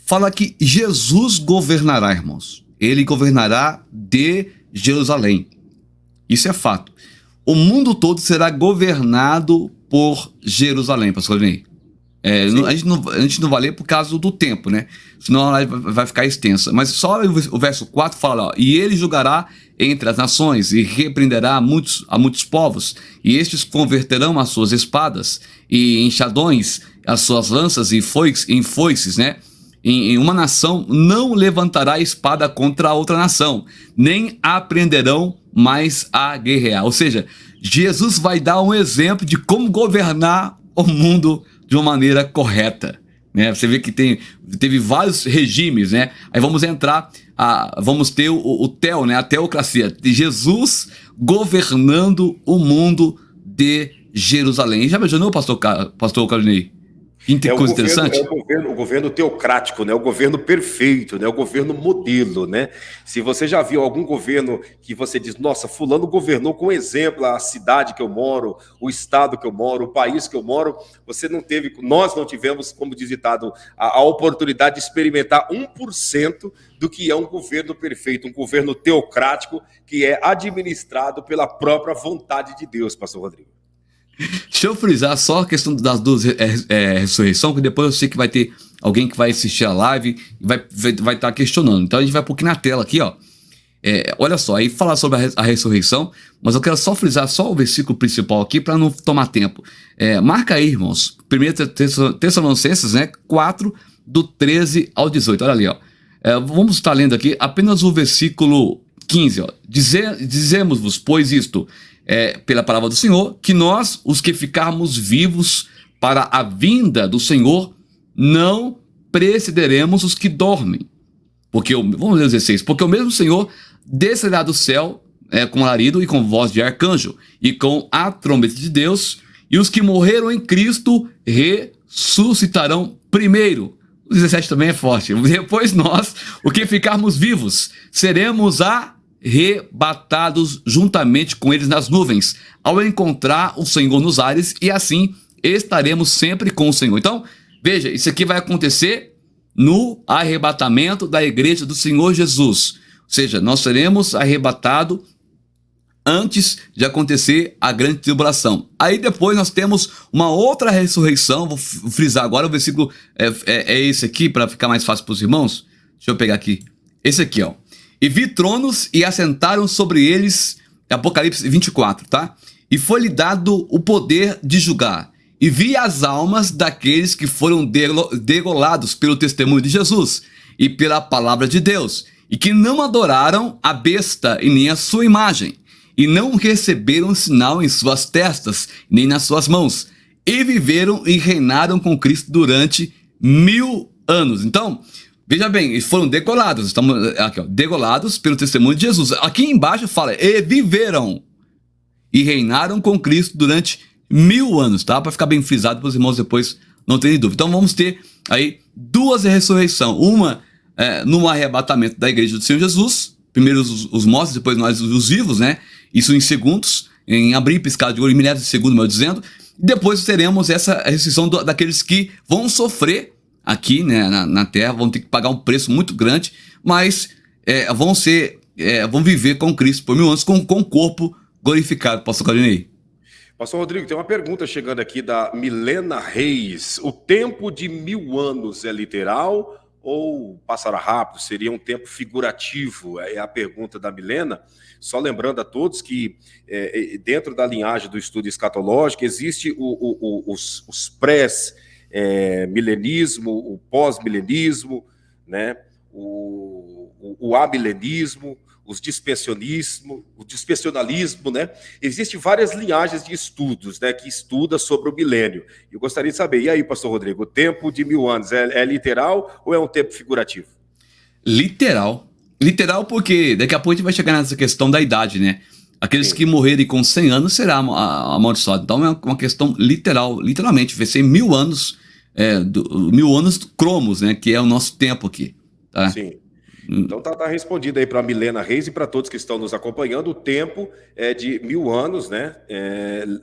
fala que Jesus governará, irmãos. Ele governará de Jerusalém. Isso é fato. O mundo todo será governado por Jerusalém, pastor Ney. A gente não vai ler por causa do tempo, né? Senão a live vai ficar extensa. Mas só o verso 4 fala, ó, e ele julgará entre as nações e repreenderá a muitos povos, e estes converterão as suas espadas e enxadões, as suas lanças e foices, né? Em uma nação não levantará espada contra a outra nação, nem aprenderão mais a guerrear. Ou seja, Jesus vai dar um exemplo de como governar o mundo de uma maneira correta, né? Você vê que teve vários regimes, né? Aí vamos entrar, vamos ter o Theo, né? A teocracia de Jesus governando o mundo de Jerusalém. Já imaginou, pastor Carlinei? Que coisa interessante. O governo teocrático, né? O governo perfeito, né? O governo modelo, né? Se você já viu algum governo que você diz, nossa, fulano governou com exemplo a cidade que eu moro, o estado que eu moro, o país que eu moro, nós não tivemos, como diz ditado, a oportunidade de experimentar 1% do que é um governo perfeito, um governo teocrático que é administrado pela própria vontade de Deus, pastor Rodrigo. Deixa eu frisar só a questão das duas ressurreições, que depois eu sei que vai ter alguém que vai assistir a live e vai estar questionando. Então a gente vai pôr aqui na tela, aqui, ó. Olha só, aí falar sobre a ressurreição, mas eu quero só frisar só o versículo principal aqui para não tomar tempo. Marca aí, irmãos, 1 Tessalonicenses, né, 4, do 13 ao 18. Olha ali, ó. Vamos estar lendo aqui apenas o versículo 15, ó. Dizemos-vos, pois isto, pela palavra do Senhor, que nós, os que ficarmos vivos para a vinda do Senhor, não precederemos os que dormem. Vamos ler os 16. Porque o mesmo Senhor descerá do céu com alarido e com voz de arcanjo e com a trombeta de Deus, e os que morreram em Cristo ressuscitarão primeiro. O 17 também é forte. Depois nós, o que ficarmos vivos, seremos arrebatados juntamente com eles nas nuvens, ao encontrar o Senhor nos ares, e assim estaremos sempre com o Senhor. Então, veja, isso aqui vai acontecer no arrebatamento da igreja do Senhor Jesus. Ou seja, nós seremos arrebatados antes de acontecer a grande tribulação. Aí depois nós temos uma outra ressurreição, vou frisar agora, o versículo é esse aqui, para ficar mais fácil para os irmãos. Deixa eu pegar aqui. Esse aqui, ó. E vi tronos e assentaram sobre eles, Apocalipse 24, tá? E foi-lhe dado o poder de julgar. E vi as almas daqueles que foram degolados pelo testemunho de Jesus e pela palavra de Deus, e que não adoraram a besta e nem a sua imagem, e não receberam sinal em suas testas, nem nas suas mãos, e viveram e reinaram com Cristo durante 1000 anos. Então, veja bem, eles foram degolados, estamos aqui, ó, degolados pelo testemunho de Jesus. Aqui embaixo fala, e viveram e reinaram com Cristo durante 1000 anos, tá? Para ficar bem frisado para os irmãos depois não terem dúvida. Então vamos ter aí duas ressurreições, uma no arrebatamento da igreja do Senhor Jesus, primeiro os mortos, depois nós os vivos, né? Isso em segundos, em abrir e piscar de olho, em milhares de segundos, melhor dizendo. Depois teremos essa ressurreição daqueles que vão sofrer aqui, né, na terra, vão ter que pagar um preço muito grande, mas vão viver com Cristo por 1000 anos, com o corpo glorificado. Pastor Carlinei. Pastor Rodrigo, tem uma pergunta chegando aqui da Milena Reis. O tempo de 1000 anos é literal ou passará rápido? Seria um tempo figurativo? É a pergunta da Milena. Só lembrando a todos que dentro da linhagem do estudo escatológico existe os pré-milenismo, o pós-milenismo, né? o amilenismo, o dispensionalismo, né? Existem várias linhagens de estudos, né, que estuda sobre o milênio. Eu gostaria de saber, e aí, pastor Rodrigo, o tempo de 1000 anos é literal ou é um tempo figurativo? Literal. Literal porque daqui a pouco a gente vai chegar nessa questão da idade, né? Aqueles que morrerem com 100 anos será amaldiçoado. Então é uma questão literal, literalmente, vai ser 1000 anos, 1000 anos cromos, né, que é o nosso tempo aqui. Tá? Sim. Então tá respondido aí para Milena Reis e para todos que estão nos acompanhando. O tempo é de 1000 anos, né?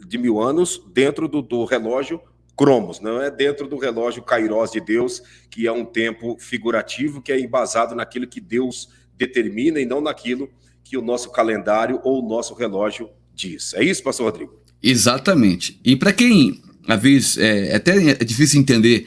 De 1000 anos dentro do relógio Cromos, não é dentro do relógio Kairos de Deus, que é um tempo figurativo, que é embasado naquilo que Deus determina e não naquilo que o nosso calendário ou o nosso relógio diz. É isso, pastor Rodrigo? Exatamente. E para quem, às vezes, até é difícil entender,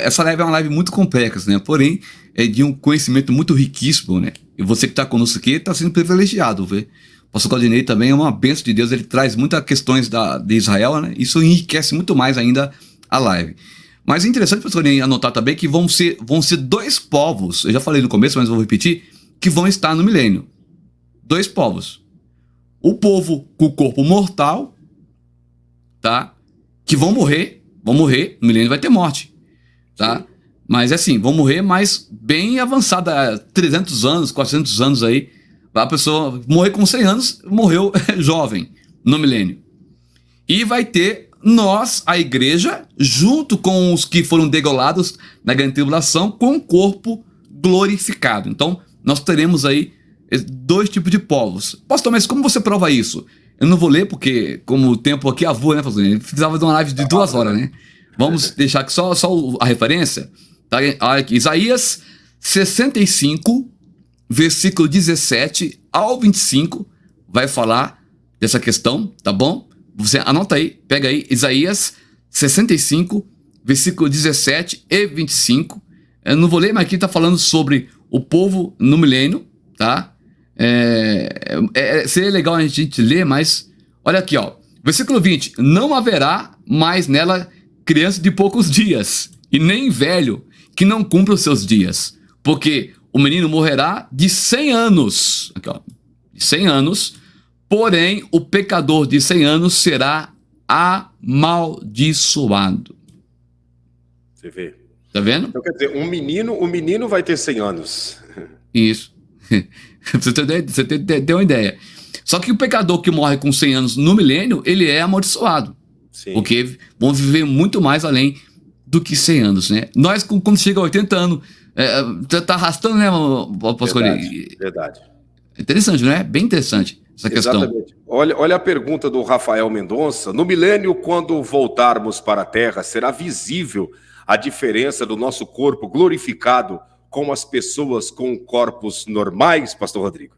essa live é uma live muito complexa, né? Porém, é de um conhecimento muito riquíssimo, né? E você que está conosco aqui está sendo privilegiado, vê? O pastor Claudinei também é uma bênção de Deus, ele traz muitas questões de Israel, né? Isso enriquece muito mais ainda a live. Mas é interessante, pastor Claudinei, anotar também que vão ser 2 povos, eu já falei no começo, mas vou repetir, que vão estar no milênio. 2 povos. O povo com o corpo mortal, tá? Que vão morrer, no milênio vai ter morte, tá? Sim. Mas assim, vão morrer, mas bem avançada, 300 anos, 400 anos aí, a pessoa morrer com 100 anos, morreu jovem no milênio. E vai ter nós, a igreja, junto com os que foram degolados na grande tribulação, com o corpo glorificado. Então, nós teremos aí 2 tipos de povos. Pastor, mas como você prova isso? Eu não vou ler, porque como o tempo aqui avua, né, pastor? A gente precisava de uma live de 2 horas, né? Vamos deixar aqui só a referência. Tá? Aqui, Isaías 65, versículo 17 ao 25, vai falar dessa questão, tá bom? Você anota aí, pega aí, Isaías 65, versículo 17 e 25. Eu não vou ler, mas aqui tá falando sobre o povo no milênio, tá? Seria legal a gente ler, mas olha aqui, ó. Versículo 20: não haverá mais nela criança de poucos dias, e nem velho que não cumpra os seus dias, porque o menino morrerá de 100 anos. Aqui, ó, de 100 anos, porém o pecador de 100 anos será amaldiçoado. Você vê. Tá vendo? Então quer dizer, o menino vai ter 100 anos. Isso. Você tem uma ideia. Só que o pecador que morre com 100 anos no milênio, ele é amaldiçoado. Sim. Porque vão viver muito mais além do que 100 anos, né? Nós, quando chega a 80 anos, tá arrastando, né, Pastor? Verdade. Interessante, não é? Bem interessante essa questão. Exatamente. Olha a pergunta do Rafael Mendonça. No milênio, quando voltarmos para a Terra, será visível a diferença do nosso corpo glorificado com as pessoas com corpos normais, pastor Rodrigo?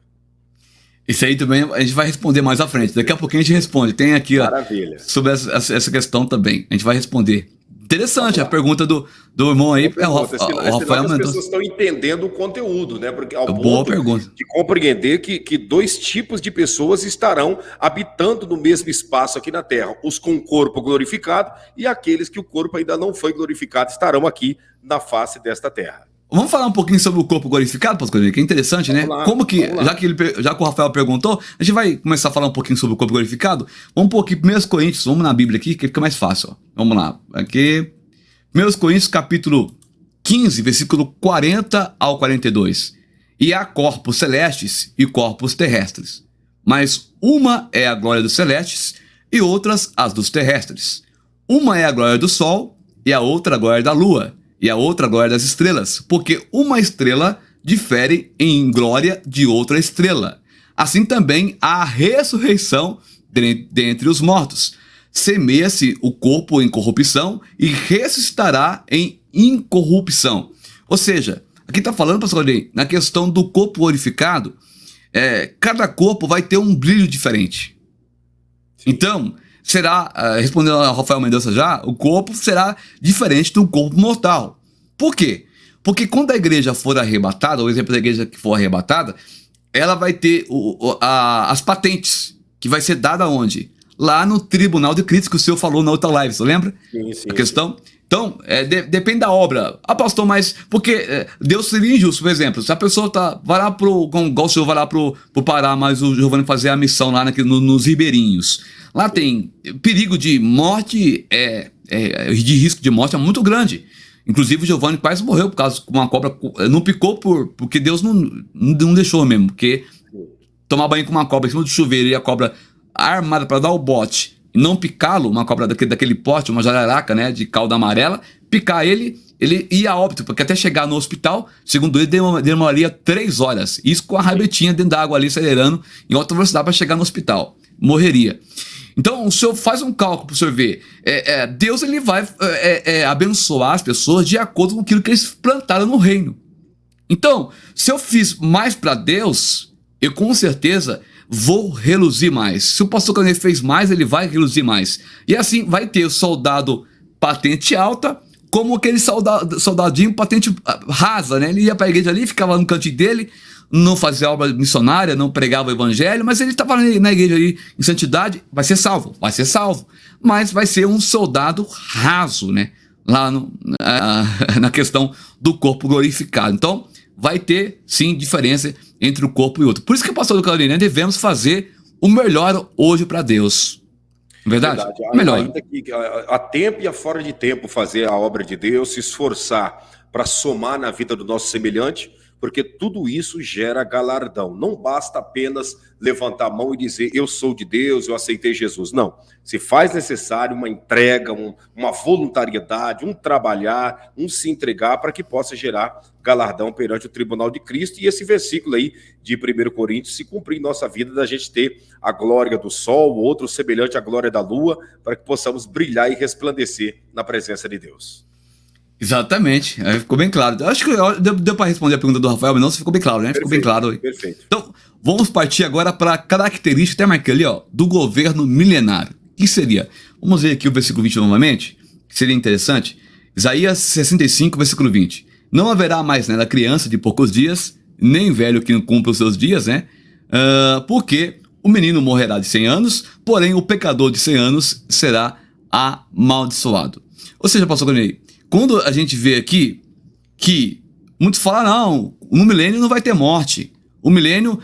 Isso aí também a gente vai responder mais à frente. Daqui a pouquinho a gente responde. Tem aqui, ó, sobre essa questão também. A gente vai responder. Interessante a pergunta do irmão aí. O Rafael as pessoas estão entendendo o conteúdo, né? Porque ao boa ponto pergunta. De compreender que 2 tipos de pessoas estarão habitando no mesmo espaço aqui na Terra. Os com o corpo glorificado e aqueles que o corpo ainda não foi glorificado estarão aqui na face desta Terra. Vamos falar um pouquinho sobre o corpo glorificado, pastor, que é interessante, né? Como que, já que o Rafael perguntou, a gente vai começar a falar um pouquinho sobre o corpo glorificado. Vamos pôr aqui 1 Coríntios, vamos na Bíblia aqui, que fica mais fácil, ó. Vamos lá, aqui, 1 Coríntios capítulo 15, versículo 40 ao 42. E há corpos celestes e corpos terrestres, mas uma é a glória dos celestes e outras as dos terrestres. Uma é a glória do sol e a outra a glória da lua, e a outra glória das estrelas, porque uma estrela difere em glória de outra estrela. Assim também há a ressurreição dentre os mortos. Semeia-se o corpo em corrupção e ressuscitará em incorrupção. Ou seja, aqui está falando, pastor Claudinei, na questão do corpo glorificado, cada corpo vai ter um brilho diferente. Então, será, respondendo a Rafael Mendonça já, o corpo será diferente do corpo mortal. Por quê? Porque quando a igreja for arrebatada, o exemplo da igreja que for arrebatada, ela vai ter as patentes, que vai ser dada onde? Lá no tribunal de Cristo, que o senhor falou na outra live, você lembra? Sim. A questão? Então, depende da obra. Ah, pastor, mas porque Deus seria injusto, por exemplo, se a pessoa vai lá igual o senhor vai lá pro Pará, mas o Giovanni fazer a missão lá nos ribeirinhos. Lá tem perigo de morte, de risco de morte é muito grande. Inclusive o Giovanni quase morreu por causa que uma cobra não picou porque Deus não deixou mesmo. Porque tomar banho com uma cobra em cima do chuveiro e a cobra armada para dar o bote e não picá-lo, uma cobra daquele porte, uma jararaca, né, de cauda amarela, picar ele ia a óbito, porque até chegar no hospital, segundo ele, demoraria 3 horas. Isso com a rabetinha dentro da água ali, acelerando em alta velocidade para chegar no hospital. Morreria. Então, o senhor faz um cálculo para o senhor ver. Deus ele vai abençoar as pessoas de acordo com aquilo que eles plantaram no reino. Então, se eu fiz mais para Deus, eu com certeza vou reluzir mais. Se o pastor Claudinei fez mais, ele vai reluzir mais. E assim vai ter o soldado patente alta, como aquele soldadinho patente rasa, né? Ele ia para a igreja ali, ficava no cantinho dele, não fazia obra missionária, não pregava o evangelho, mas ele estava na igreja ali em santidade, vai ser salvo, mas vai ser um soldado raso, né? Lá na questão do corpo glorificado. Então, vai ter, sim, diferença entre o corpo e o outro. Por isso que o pastor do Claudinei devemos fazer o melhor hoje para Deus. Verdade? Melhor. Ainda que a tempo e a fora de tempo fazer a obra de Deus, se esforçar para somar na vida do nosso semelhante, porque tudo isso gera galardão. Não basta apenas levantar a mão e dizer, eu sou de Deus, eu aceitei Jesus. Não. Se faz necessário uma entrega, uma voluntariedade, um trabalhar, um se entregar para que possa gerar galardão perante o tribunal de Cristo. E esse versículo aí de 1 Coríntios se cumprir em nossa vida, da gente ter a glória do sol, outro semelhante à glória da lua, para que possamos brilhar e resplandecer na presença de Deus. Exatamente, ficou bem claro. Acho que deu para responder a pergunta do Rafael, mas não, ficou bem claro, né? Ficou bem claro aí. Perfeito. Então, vamos partir agora para a característica, até marquei ali, ó, do governo milenário. O que seria? Vamos ver aqui o versículo 20 novamente, que seria interessante. Isaías 65, versículo 20. Não haverá mais nela criança de poucos dias, nem velho que não cumpra os seus dias, né? Porque o menino morrerá de 100 anos, porém o pecador de 100 anos será amaldiçoado. Ou seja, pastor Claudinei, quando a gente vê aqui que muitos falam, não, no milênio não vai ter morte. O milênio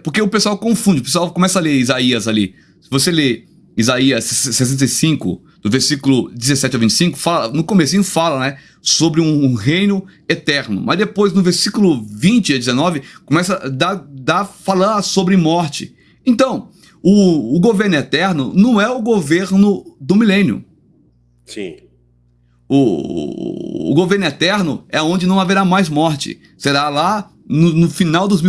porque o pessoal confunde, o pessoal começa a ler Isaías ali. Se você ler Isaías 65, do versículo 17 a 25, no comecinho fala, né, sobre um reino eterno. Mas depois, no versículo 20 a 19, começa a falar sobre morte. Então, o governo eterno não é o governo do milênio. Sim. O governo eterno é onde não haverá mais morte. Será lá no final dos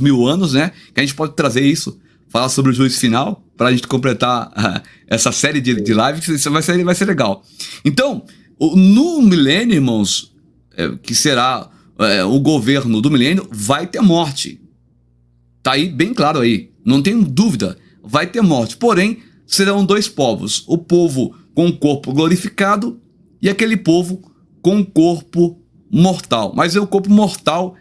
mil anos, né? Que a gente pode trazer isso, falar sobre o juízo final, para a gente completar essa série de lives, isso vai ser legal. Então, no milênio, irmãos, que será o governo do milênio, vai ter morte. Tá aí bem claro aí, não tenho dúvida, vai ter morte. Porém, serão 2 povos, o povo com o corpo glorificado e aquele povo com o corpo mortal. Mas é o corpo mortal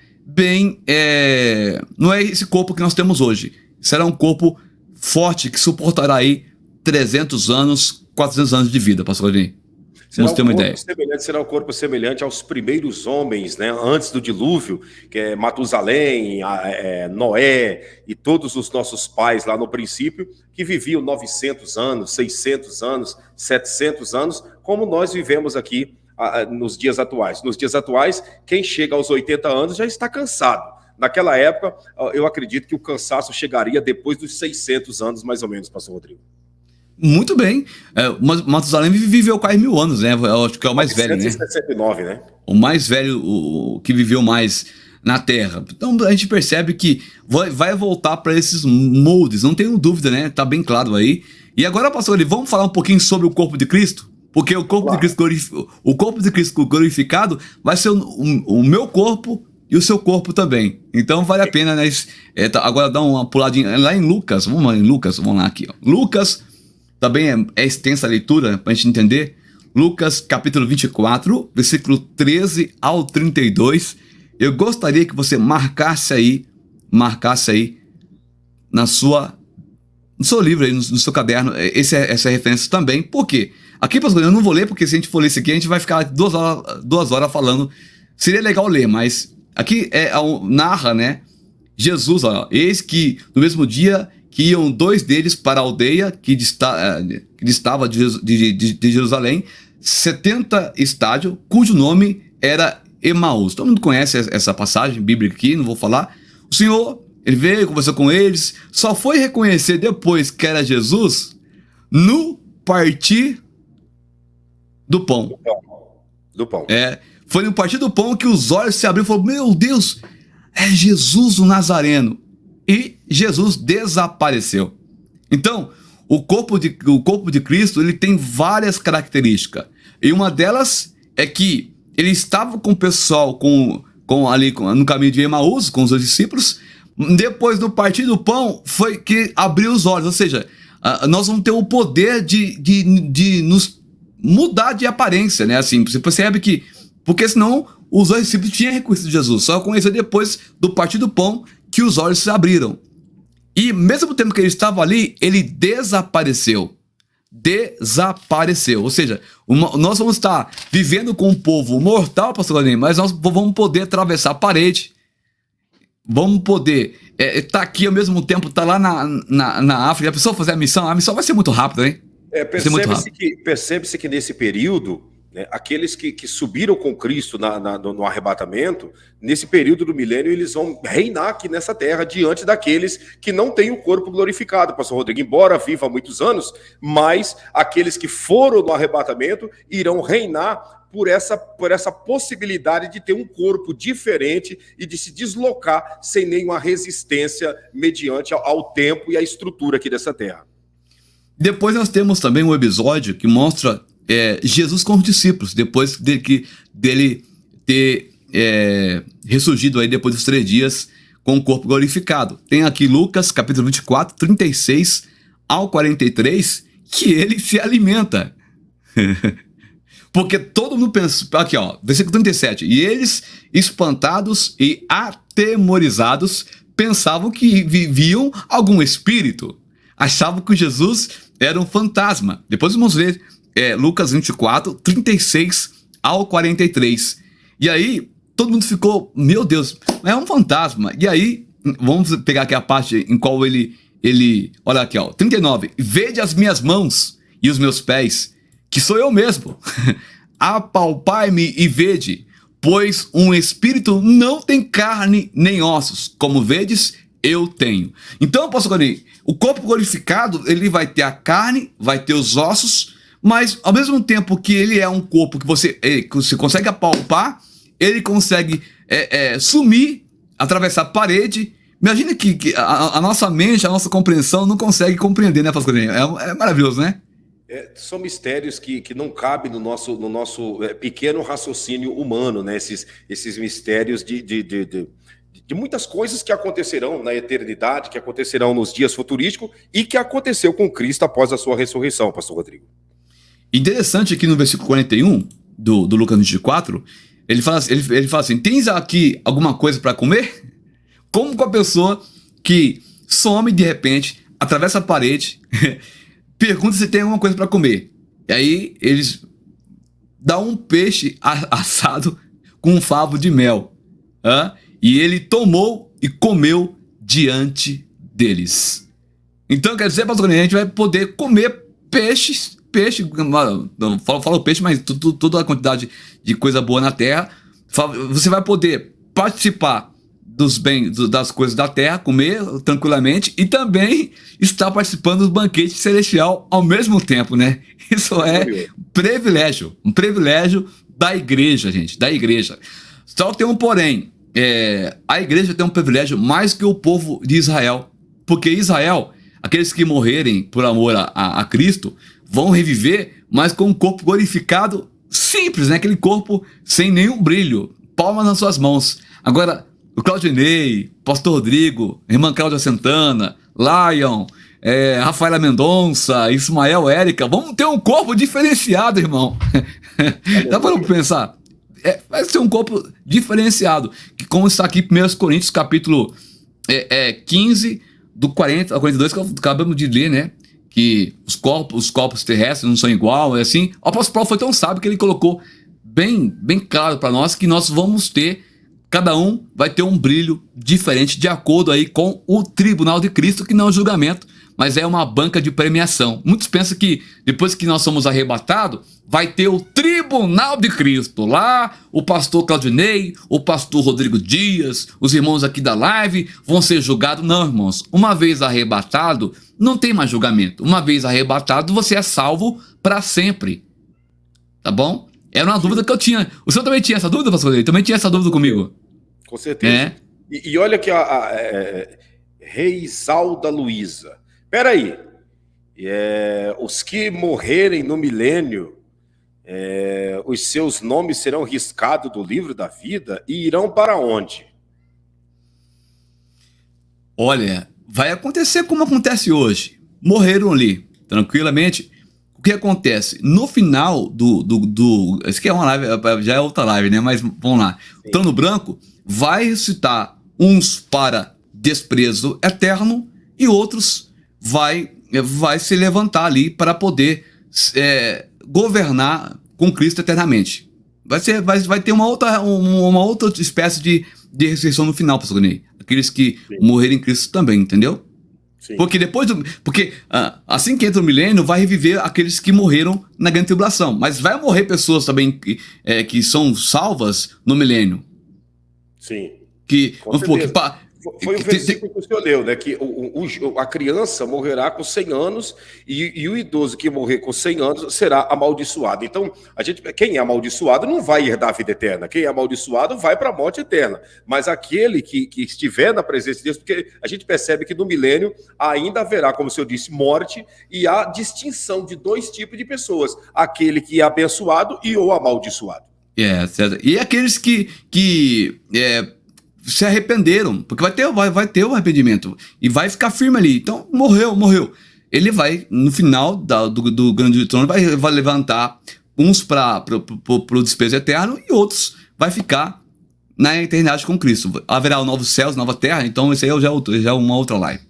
não é esse corpo que nós temos hoje. Será um corpo forte que suportará aí 300 anos, 400 anos de vida, pastor Claudinei. Vamos ter uma ideia. Será o corpo semelhante aos primeiros homens, né, antes do dilúvio, que é Matusalém, Noé e todos os nossos pais lá no princípio, que viviam 900 anos, 600 anos, 700 anos, como nós vivemos aqui nos dias atuais. Nos dias atuais, quem chega aos 80 anos já está cansado. Naquela época, eu acredito que o cansaço chegaria depois dos 600 anos, mais ou menos, pastor Rodrigo. Muito bem. Matusalém viveu quase 1000 anos, né? Eu acho que é o mais velho, né? 1969, né? O mais velho, o que viveu mais na Terra. Então a gente percebe que vai voltar para esses moldes, não tenho dúvida, né? Tá bem claro aí. E agora, pastor, vamos falar um pouquinho sobre o corpo de Cristo? Porque o corpo de Cristo glorificado vai ser o meu corpo e o seu corpo também. Então vale a pena, né? Agora dá uma puladinha lá em Lucas. Vamos lá aqui, ó. Lucas, também é extensa a leitura para a gente entender. Lucas capítulo 24, versículo 13 ao 32. Eu gostaria que você marcasse aí no seu livro, aí, no seu caderno, essa referência também. Por quê? Aqui, pastor, eu não vou ler, porque se a gente for ler isso aqui, a gente vai ficar 2 horas falando. Seria legal ler, mas aqui narra, né? Jesus, ó, eis que no mesmo dia que iam 2 deles para a aldeia que distava de Jerusalém, 70 estádios, cujo nome era Emaús. Todo mundo conhece essa passagem bíblica aqui, não vou falar. O Senhor, ele veio, conversou com eles, só foi reconhecer depois que era Jesus no partir do pão. Do pão. Foi no partir do pão que os olhos se abriram e falaram: meu Deus, é Jesus o Nazareno. E Jesus desapareceu. Então, o corpo de Cristo, ele tem várias características. E uma delas é que ele estava com o pessoal ali no caminho de Emaús, com os dois discípulos. Depois do partir do pão, foi que abriu os olhos. Ou seja, nós vamos ter o poder de nos mudar de aparência, né? Assim, você percebe que... Porque senão os dois discípulos tinham reconhecido Jesus. Só conheceram depois do partir do pão que os olhos se abriram. E mesmo tempo que ele estava ali, ele desapareceu. Desapareceu. Ou seja, nós vamos estar vivendo com um povo mortal, pastor Gladinho, mas nós vamos poder atravessar a parede. Vamos poder estar aqui ao mesmo tempo, estar lá na África. A pessoa fazer a missão vai ser muito rápido, hein? Percebe-se que nesse período, né, aqueles que subiram com Cristo no arrebatamento, nesse período do milênio, eles vão reinar aqui nessa terra diante daqueles que não têm o corpo glorificado, pastor Rodrigo, embora viva há muitos anos, mas aqueles que foram no arrebatamento irão reinar por essa possibilidade de ter um corpo diferente e de se deslocar sem nenhuma resistência mediante ao tempo e à estrutura aqui dessa terra. Depois nós temos também um episódio que mostra Jesus com os discípulos, depois dele ter ressurgido aí depois dos 3 dias com o corpo glorificado. Tem aqui Lucas, capítulo 24, 36 ao 43, que ele se alimenta. Porque todo mundo pensa... Aqui, ó, versículo 37. E eles, espantados e atemorizados, pensavam que viviam algum espírito. Achavam que Jesus era um fantasma. Depois vamos ver Lucas 24, 36 ao 43. E aí, todo mundo ficou, meu Deus, é um fantasma. E aí, vamos pegar aqui a parte em qual ele olha aqui, ó, 39. Vede as minhas mãos e os meus pés, que sou eu mesmo. Apalpai-me e vede, pois um espírito não tem carne nem ossos, como vedes, eu tenho. Então, pastor Gladinho, o corpo glorificado, ele vai ter a carne, vai ter os ossos, mas ao mesmo tempo que ele é um corpo que você consegue apalpar, ele consegue sumir, atravessar a parede. Imagina que a nossa mente, a nossa compreensão não consegue compreender, né, pastor Gladinho? É maravilhoso, né? São mistérios que não cabem no nosso pequeno raciocínio humano, né? Esses mistérios de muitas coisas que acontecerão na eternidade, que acontecerão nos dias futurísticos e que aconteceu com Cristo após a sua ressurreição, pastor Rodrigo. Interessante aqui no versículo 41 do Lucas 24, ele fala assim, tens aqui alguma coisa para comer? Como com a pessoa que some de repente, atravessa a parede, pergunta se tem alguma coisa para comer. E aí eles dão um peixe assado com um favo de mel. E ele tomou e comeu diante deles. Então quer dizer, pastor, a gente vai poder comer peixe, não falo peixe, mas toda a quantidade de coisa boa na terra. Você vai poder participar das coisas da terra, comer tranquilamente e também estar participando do banquete celestial ao mesmo tempo, né? Isso é um privilégio da igreja, gente, da igreja. Só tem um porém, a igreja tem um privilégio mais que o povo de Israel, porque Israel, aqueles que morrerem por amor a Cristo, vão reviver, mas com um corpo glorificado simples, né? Aquele corpo sem nenhum brilho, palmas nas suas mãos. Agora, o Claudinei, pastor Rodrigo, irmã Cláudia Santana, Lion, Rafaela Mendonça, Ismael, Érica, vamos ter um corpo diferenciado, irmão. Dá para pensar? Vai ser um corpo diferenciado, que como está aqui em 1 Coríntios, capítulo 15, do 40 ao 42, que acabamos de ler, né? Que os corpos terrestres não são iguais, assim. O apóstolo Paulo foi tão sábio que ele colocou bem claro para nós que nós vamos ter, cada um vai ter um brilho diferente de acordo aí com o tribunal de Cristo, que não é o julgamento, mas é uma banca de premiação. Muitos pensam que depois que nós somos arrebatados, vai ter o tribunal de Cristo. Lá, o pastor Claudinei, o pastor Rodrigo Dias, os irmãos aqui da live vão ser julgados. Não, irmãos. Uma vez arrebatado, não tem mais julgamento. Uma vez arrebatado, você é salvo para sempre. Tá bom? Era uma dúvida que eu tinha. O senhor também tinha essa dúvida, pastor Rodrigo? Também tinha essa dúvida comigo? Com certeza. E olha que Reisalda Luiza. Peraí. Os que morrerem no milênio, os seus nomes serão riscados do livro da vida e irão para onde? Olha, vai acontecer como acontece hoje. Morreram ali, tranquilamente. O que acontece? No final isso aqui é uma live, já é outra live, né? Mas vamos lá. Sim. O trono branco vai ressuscitar uns para desprezo eterno e outros vai se levantar ali para poder governar com Cristo eternamente. Vai ter uma outra espécie de ressurreição no final, pastor Ney. Aqueles que morrerem em Cristo também, entendeu? Sim. Porque assim que entra o milênio, vai reviver aqueles que morreram na grande tribulação. Mas vai morrer pessoas também que são salvas no milênio. Sim. Foi o versículo que o senhor leu, né? Que a criança morrerá com 100 anos e o idoso que morrer com 100 anos será amaldiçoado. Então, quem é amaldiçoado não vai herdar a vida eterna. Quem é amaldiçoado vai para a morte eterna. Mas aquele que estiver na presença de Deus, porque a gente percebe que no milênio ainda haverá, como o senhor disse, morte e a distinção de dois tipos de pessoas. Aquele que é abençoado e o amaldiçoado. Certo. E aqueles que se arrependeram, porque vai ter o arrependimento e vai ficar firme ali. Então, morreu. Ele vai, no final do grande trono, vai levantar uns para o desprezo eterno e outros vai ficar na eternidade com Cristo. Haverá novos céus, nova terra, então esse aí já é uma outra live.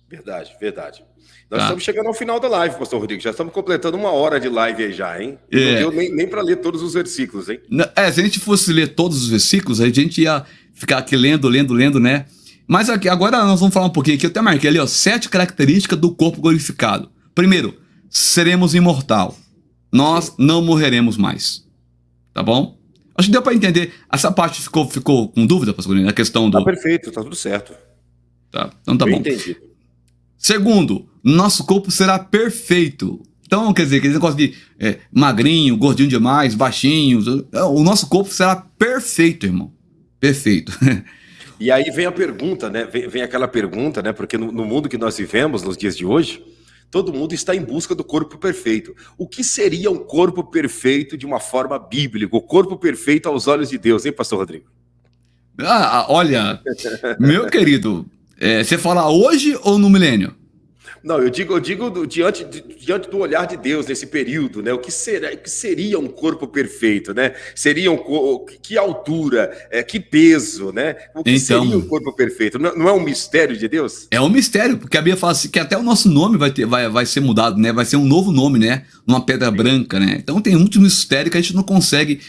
Verdade. Nós estamos chegando ao final da live, pastor Rodrigo. Já estamos completando 1 hora de live aí já, hein? Não deu nem para ler todos os versículos, hein? Se a gente fosse ler todos os versículos, a gente ia ficar aqui lendo, né? Mas aqui, agora nós vamos falar um pouquinho aqui. Eu até marquei ali, 7 características do corpo glorificado. Primeiro, seremos imortal. Nós não morreremos mais. Tá bom? Acho que deu para entender. Essa parte ficou com dúvida, pastor? A questão do... Tá perfeito, tá tudo certo. Tá, então tá bom. Entendido. Segundo, nosso corpo será perfeito. Então, quer dizer, aquele negócio de magrinho, gordinho demais, baixinho, o nosso corpo será perfeito, irmão. Perfeito. E aí vem a pergunta, né? Vem aquela pergunta, né? Porque no mundo que nós vivemos, nos dias de hoje, todo mundo está em busca do corpo perfeito. O que seria um corpo perfeito de uma forma bíblica? O corpo perfeito aos olhos de Deus, hein, pastor Rodrigo? Olha, meu querido, você fala hoje ou no milênio? Não, eu digo diante do olhar de Deus nesse período, né? O que seria um corpo perfeito, né? Seria que altura, que peso, né? O que seria um corpo perfeito? Não é um mistério de Deus? É um mistério, porque a Bíblia fala assim, que até o nosso nome vai ser mudado, né? Vai ser um novo nome, né? Numa pedra branca, né? Então tem muito mistério que a gente não consegue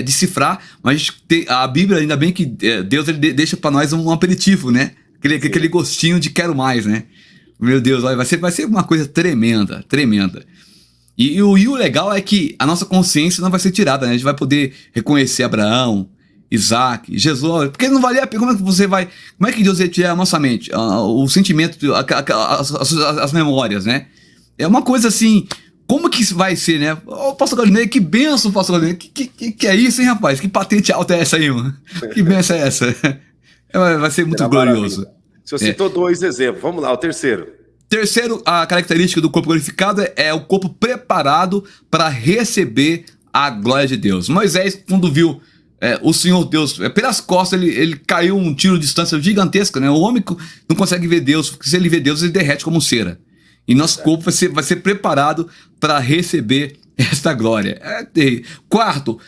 decifrar, mas a Bíblia, ainda bem que Deus ele deixa para nós um aperitivo, né? Aquele gostinho de quero mais, né? Meu Deus, olha, vai ser uma coisa tremenda. E o legal é que a nossa consciência não vai ser tirada, né? A gente vai poder reconhecer Abraão, Isaac, Jesus, porque não valia a pena. Como é que Deus ia tirar a nossa mente, o sentimento, as memórias, né? É uma coisa assim, como que isso vai ser, né? Ô, pastor Claudinei, que benção, pastor Claudinei, que é isso, hein, rapaz? Que patente alta é essa aí, mano? Que benção é essa? Vai ser muito glorioso. O senhor citou 2 exemplos. Vamos lá, o terceiro. Terceiro, a característica do corpo glorificado é o corpo preparado para receber a glória de Deus. Moisés, quando viu o Senhor Deus pelas costas, ele caiu um tiro de distância gigantesca, né? O homem não consegue ver Deus, porque se ele vê Deus, ele derrete como cera. E nosso corpo vai ser preparado para receber esta glória. Quarto,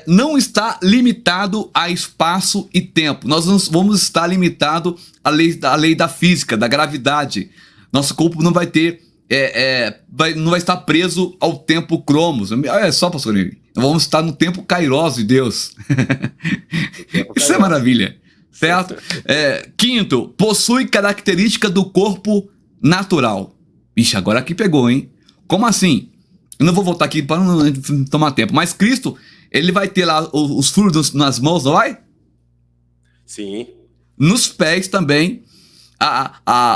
não está limitado a espaço e tempo. Nós não vamos estar limitados à lei da física, da gravidade. Nosso corpo não vai ter, não vai estar preso ao tempo cromos. Olha só, pastor, nós vamos estar no tempo kairos de Deus. Isso é maravilha, certo? Quinto, possui característica do corpo natural. Ixi, agora aqui pegou, hein? Como assim? Eu não vou voltar aqui para não tomar tempo, mas Cristo, ele vai ter lá os furos nas mãos, não vai? Sim. Nos pés também.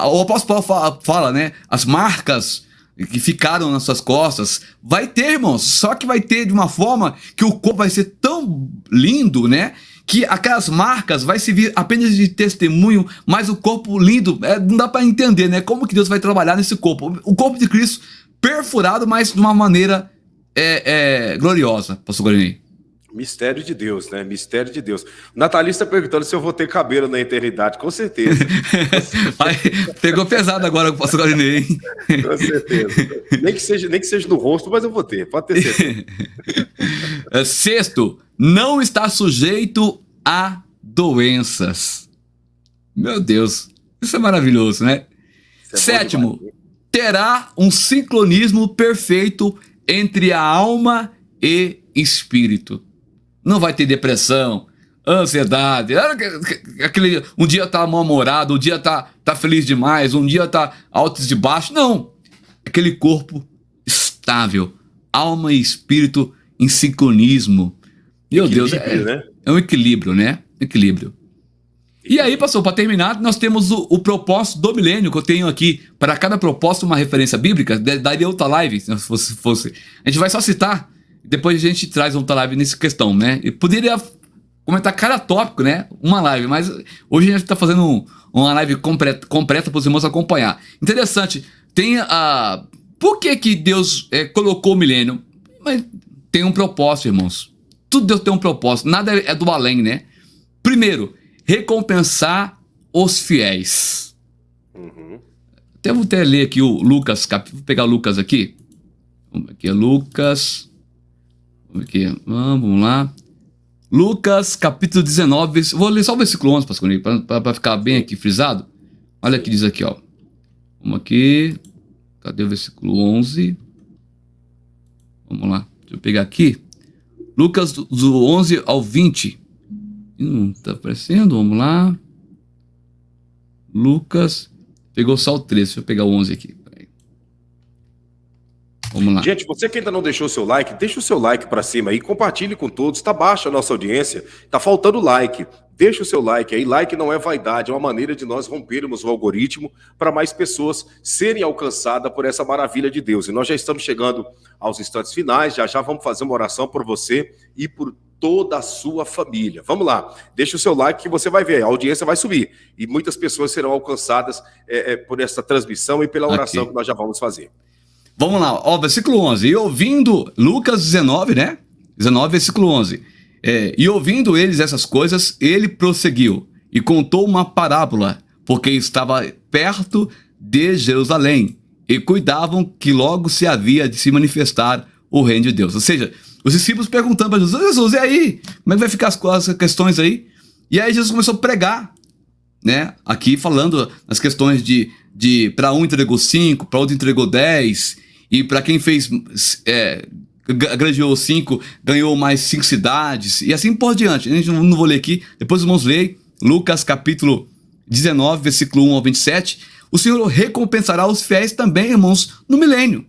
O apóstolo Paulo fala, né? As marcas que ficaram nas suas costas. Vai ter, irmãos. Só que vai ter de uma forma que o corpo vai ser tão lindo, né? Que aquelas marcas vai servir apenas de testemunho, mas o corpo lindo, não dá para entender, né? Como que Deus vai trabalhar nesse corpo. O corpo de Cristo perfurado, mas de uma maneira gloriosa, pastor Guarini. Mistério de Deus, né? Mistério de Deus. O Natalista está perguntando se eu vou ter cabelo na eternidade. Com certeza. Aí, pegou pesado agora com o pastor Guarini, hein? Com certeza. Nem que seja no rosto, mas eu vou ter. Pode ter certeza. Sexto, não está sujeito a doenças. Meu Deus, isso é maravilhoso, né? Sétimo, terá um sincronismo perfeito entre a alma e espírito. Não vai ter depressão, ansiedade, um dia tá mal-humorado, um dia tá feliz demais, um dia tá altos e de baixo. Não, aquele corpo estável, alma e espírito em sincronismo. Meu Deus, né? É um equilíbrio, né? Equilíbrio. E aí, pastor, para terminar, nós temos o propósito do milênio, que eu tenho aqui, para cada propósito, uma referência bíblica, daria outra live, se fosse. A gente vai só citar, depois a gente traz outra live nessa questão, né? E poderia comentar cada tópico, né? Uma live, mas hoje a gente está fazendo uma live completa para os irmãos acompanhar. Interessante, tem a... Por que Deus colocou o milênio? Mas tem um propósito, irmãos. Tudo Deus tem um propósito, nada é do além, né? Primeiro, recompensar os fiéis. Até vou até ler aqui o Lucas, vou pegar o Lucas aqui. Aqui é Lucas. Vamos lá. Lucas, capítulo 19. Vou ler só o versículo 11, pastor, para ficar bem aqui frisado. Olha o que diz aqui, ó. Vamos aqui. Cadê o versículo 11? Vamos lá. Deixa eu pegar aqui. Lucas, do 11 ao 20. Não está aparecendo, vamos lá. Lucas, pegou só o 13, deixa eu pegar o 11 aqui. Vamos lá. Gente, você que ainda não deixou o seu like, deixa o seu like para cima aí, compartilhe com todos, tá baixa a nossa audiência, tá faltando like. Deixa o seu like aí, like não é vaidade, é uma maneira de nós rompermos o algoritmo para mais pessoas serem alcançadas por essa maravilha de Deus. E nós já estamos chegando aos instantes finais, já vamos fazer uma oração por você e por toda a sua família. Vamos lá, deixa o seu like que você vai ver, a audiência vai subir e muitas pessoas serão alcançadas por essa transmissão e pela oração que nós já vamos fazer. Vamos lá, ó, versículo 11. E ouvindo, Lucas 19, né? 19, versículo 11. E ouvindo eles essas coisas, ele prosseguiu e contou uma parábola, porque estava perto de Jerusalém e cuidavam que logo se havia de se manifestar o reino de Deus. Ou seja, os discípulos perguntando para Jesus, e aí? Como é que vai ficar as questões aí? E aí Jesus começou a pregar, né? Aqui falando as questões de para um entregou 5, para outro entregou 10, e para quem fez granjeou 5, ganhou mais 5 cidades, e assim por diante. A gente não vou ler aqui, depois vamos ler Lucas capítulo 19, versículo 1 ao 27. O Senhor recompensará os fiéis também, irmãos, no milênio.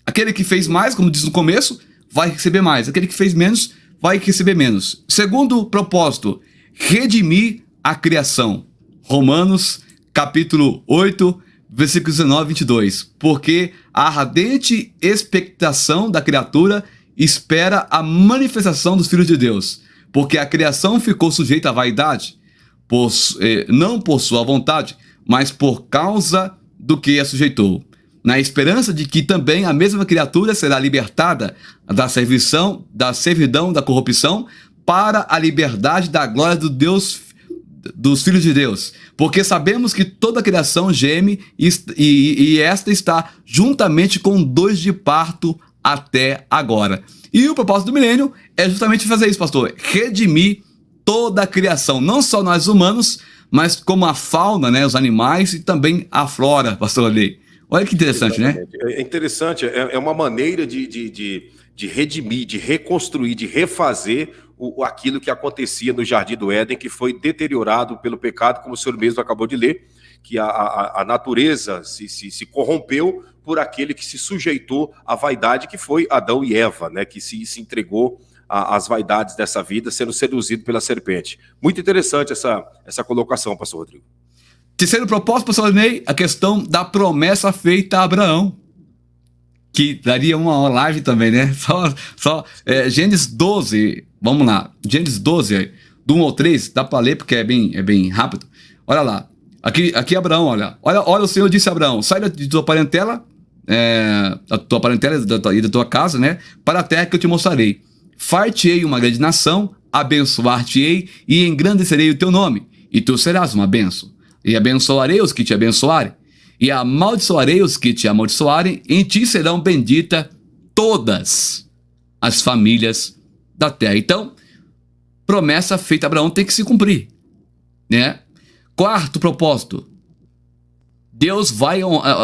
Aquele que fez mais, como diz no começo, vai receber mais. Aquele que fez menos, vai receber menos. Segundo propósito, redimir a criação. Romanos capítulo 8, versículos 19 e 22. Porque a ardente expectação da criatura espera a manifestação dos filhos de Deus. Porque a criação ficou sujeita à vaidade, não por sua vontade, mas por causa do que a sujeitou. Na esperança de que também a mesma criatura será libertada da servidão, da corrupção, para a liberdade da glória dos filhos de Deus. Porque sabemos que toda a criação geme e esta está juntamente com dores de parto até agora. E o propósito do milênio é justamente fazer isso, pastor. Redimir toda a criação, não só nós humanos, mas como a fauna, né, os animais e também a flora, pastor Lei. Olha que interessante, né? É interessante, é uma maneira de redimir, de reconstruir, de refazer aquilo que acontecia no Jardim do Éden, que foi deteriorado pelo pecado, como o senhor mesmo acabou de ler, que a natureza se corrompeu por aquele que se sujeitou à vaidade, que foi Adão e Eva, né, que se entregou às vaidades dessa vida, sendo seduzido pela serpente. Muito interessante essa colocação, pastor Rodrigo. Terceiro propósito, pastor Ney, a questão da promessa feita a Abraão, que daria uma live também, né? Gênesis 12, vamos lá, Gênesis 12, do 1 ao 3, dá para ler porque é bem rápido. Olha lá, aqui Abraão, olha, o Senhor disse a Abraão, sai de tua parentela, da tua parentela e da tua casa, né? Para a terra que eu te mostrarei. Far-te-ei uma grande nação, abençoar-te-ei e engrandecerei o teu nome, e tu serás uma bênção. E abençoarei os que te abençoarem, e amaldiçoarei os que te amaldiçoarem, em ti serão benditas todas as famílias da terra. Então, promessa feita a Abraão tem que se cumprir, né? Quarto propósito, Deus vai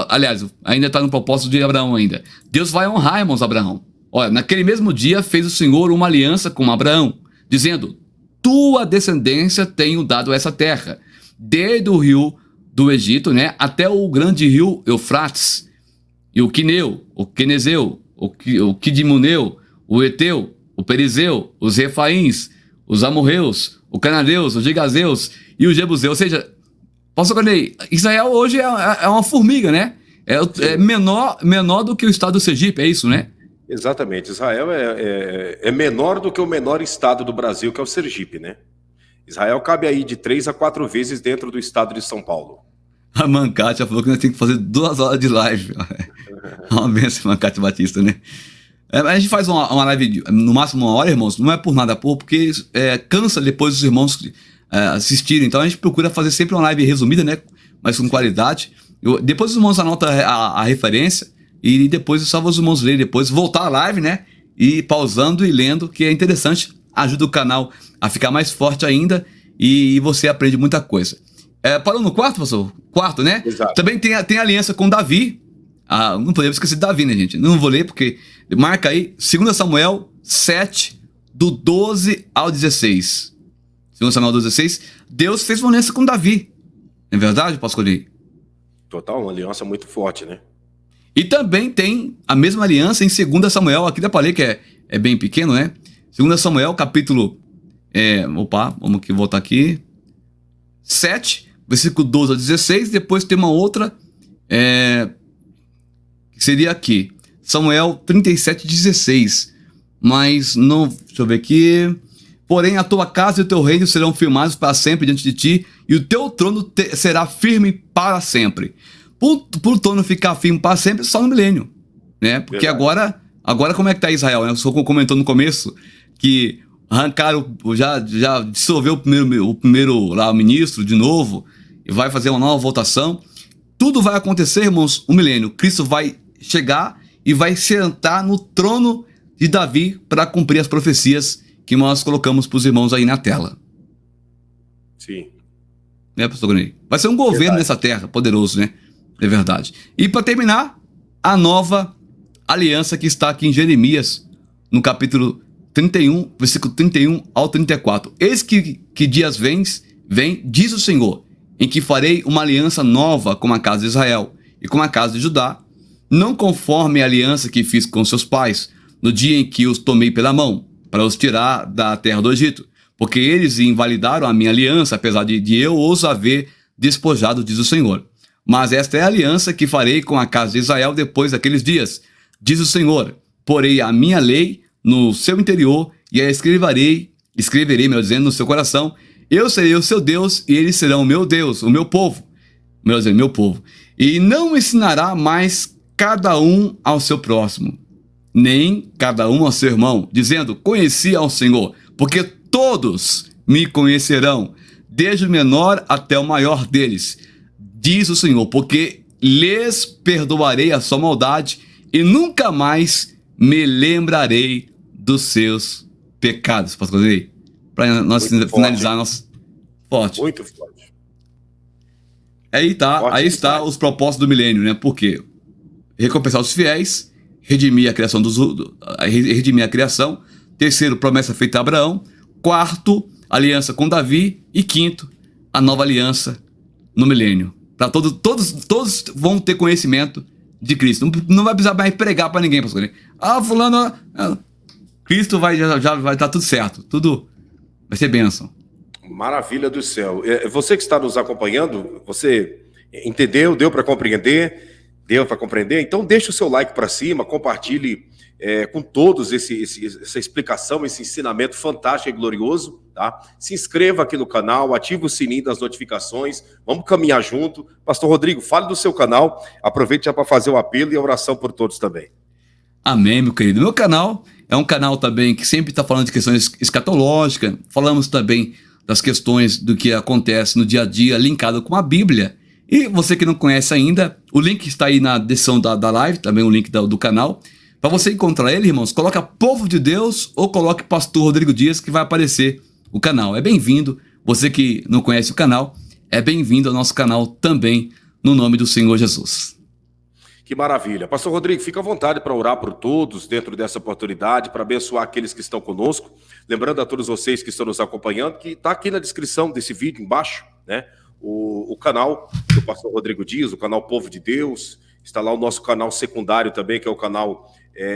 aliás, ainda está no propósito de Abraão ainda. Deus vai honrar, irmãos, Abraão. Olha, naquele mesmo dia fez o Senhor uma aliança com Abraão, dizendo, tua descendência tenho dado essa terra, desde o rio do Egito, né, até o grande rio Eufrates, e o Quineu, o Quenezeu, o Quidimuneu, o Eteu, o Perizeu, os Refaíns, os Amorreus, os Cananeus, os Gigazeus e os Jebuseus. Ou seja, pastor Cornei, Israel hoje é uma formiga, né? É menor do que o estado do Sergipe, é isso, né? Exatamente. Israel é menor do que o menor estado do Brasil, que é o Sergipe, né? Israel cabe aí de 3 a 4 vezes dentro do estado de São Paulo. A Mancate falou que nós temos que fazer 2 horas de live. Uma benção, Mancate Batista, né? A gente faz uma live no máximo 1 hora, irmãos, não é por nada, porque cansa depois os irmãos assistirem. Então a gente procura fazer sempre uma live resumida, né? Mas com qualidade. Depois os irmãos anotam a referência e depois só os irmãos lerem, depois voltar a live, né? E pausando e lendo, que é interessante, ajuda o canal a ficar mais forte ainda e você aprende muita coisa. Parou no quarto, pastor? Quarto, né? Exato. Também tem a aliança com Davi. Não podemos esquecer de Davi, né, gente? Não vou ler porque marca aí 2 Samuel 7, do 12 ao 16. 2 Samuel 16, Deus fez uma aliança com Davi. Não é verdade, pastor Lee? Total, uma aliança muito forte, né? E também tem a mesma aliança em 2 Samuel, aqui dá pra ler que é bem pequeno, né? 2 Samuel, capítulo... vamos aqui, voltar aqui. 7, versículo 12 ao 16. Depois tem uma outra... que seria aqui. Samuel 37, 16. Mas não... Deixa eu ver aqui... Porém, a tua casa e o teu reino serão firmados para sempre diante de ti, e o teu trono será firme para sempre. Por trono ficar firme para sempre, só no milênio, né? Porque agora como é que tá Israel, né? O senhor comentou no começo que arrancaram, já dissolveu o primeiro lá, o ministro de novo, e vai fazer uma nova votação. Tudo vai acontecer, irmãos, o milênio. Cristo vai chegar e vai sentar no trono de Davi para cumprir as profecias que nós colocamos para os irmãos aí na tela. Sim. Né, pastor Gunei? Vai ser um governo nessa terra, poderoso, né? É verdade. E para terminar, a nova aliança que está aqui em Jeremias, no capítulo 31, versículo 31 ao 34. Eis que dias vem, diz o Senhor, em que farei uma aliança nova com a casa de Israel e com a casa de Judá, não conforme a aliança que fiz com seus pais, no dia em que os tomei pela mão, para os tirar da terra do Egito, porque eles invalidaram a minha aliança, apesar de eu os haver despojado, diz o Senhor. Mas esta é a aliança que farei com a casa de Israel depois daqueles dias, diz o Senhor. Porei a minha lei no seu interior e a escreverei, melhor dizendo, no seu coração. Eu serei o seu Deus e eles serão o meu Deus, o meu povo. Meu povo. E não ensinará mais cada um ao seu próximo, nem cada um ao seu irmão, dizendo, conheci ao Senhor, porque todos me conhecerão, desde o menor até o maior deles, diz o Senhor, porque lhes perdoarei a sua maldade e nunca mais me lembrarei dos seus pecados. Posso fazer? Para nós finalizar nosso... Forte. Muito forte. Aí está os propósitos do milênio, né? Por quê? Recompensar os fiéis, redimir a criação. Redimir a criação. Terceiro, promessa feita a Abraão. quarto, aliança com Davi, e quinto, a nova aliança no milênio. Para todos vão ter conhecimento de Cristo. Não vai precisar mais pregar para ninguém, pastor. Fulano, Cristo já vai estar tudo certo, tudo vai ser bênção. Maravilha do céu. Você que está nos acompanhando, você entendeu? Deu para compreender? Deu para compreender? Então deixa o seu like para cima, compartilhe com todos essa explicação, esse ensinamento fantástico e glorioso, tá? Se inscreva aqui no canal, ative o sininho das notificações, vamos caminhar junto. Pastor Rodrigo, fale do seu canal, aproveite já para fazer o apelo e a oração por todos também. Amém, meu querido. Meu canal é um canal também que sempre está falando de questões escatológicas, falamos também das questões do que acontece no dia a dia linkado com a Bíblia. E você que não conhece ainda, o link está aí na descrição da live, também o link do canal. Para você encontrar ele, irmãos, coloca Povo de Deus ou coloque Pastor Rodrigo Dias, que vai aparecer o canal. É bem-vindo. Você que não conhece o canal, é bem-vindo ao nosso canal também, no nome do Senhor Jesus. Que maravilha. Pastor Rodrigo, fica à vontade para orar por todos dentro dessa oportunidade, para abençoar aqueles que estão conosco. Lembrando a todos vocês que estão nos acompanhando, que está aqui na descrição desse vídeo, embaixo, né? O canal do Pastor Rodrigo Dias, o canal Povo de Deus. Está lá o nosso canal secundário também, que é o canal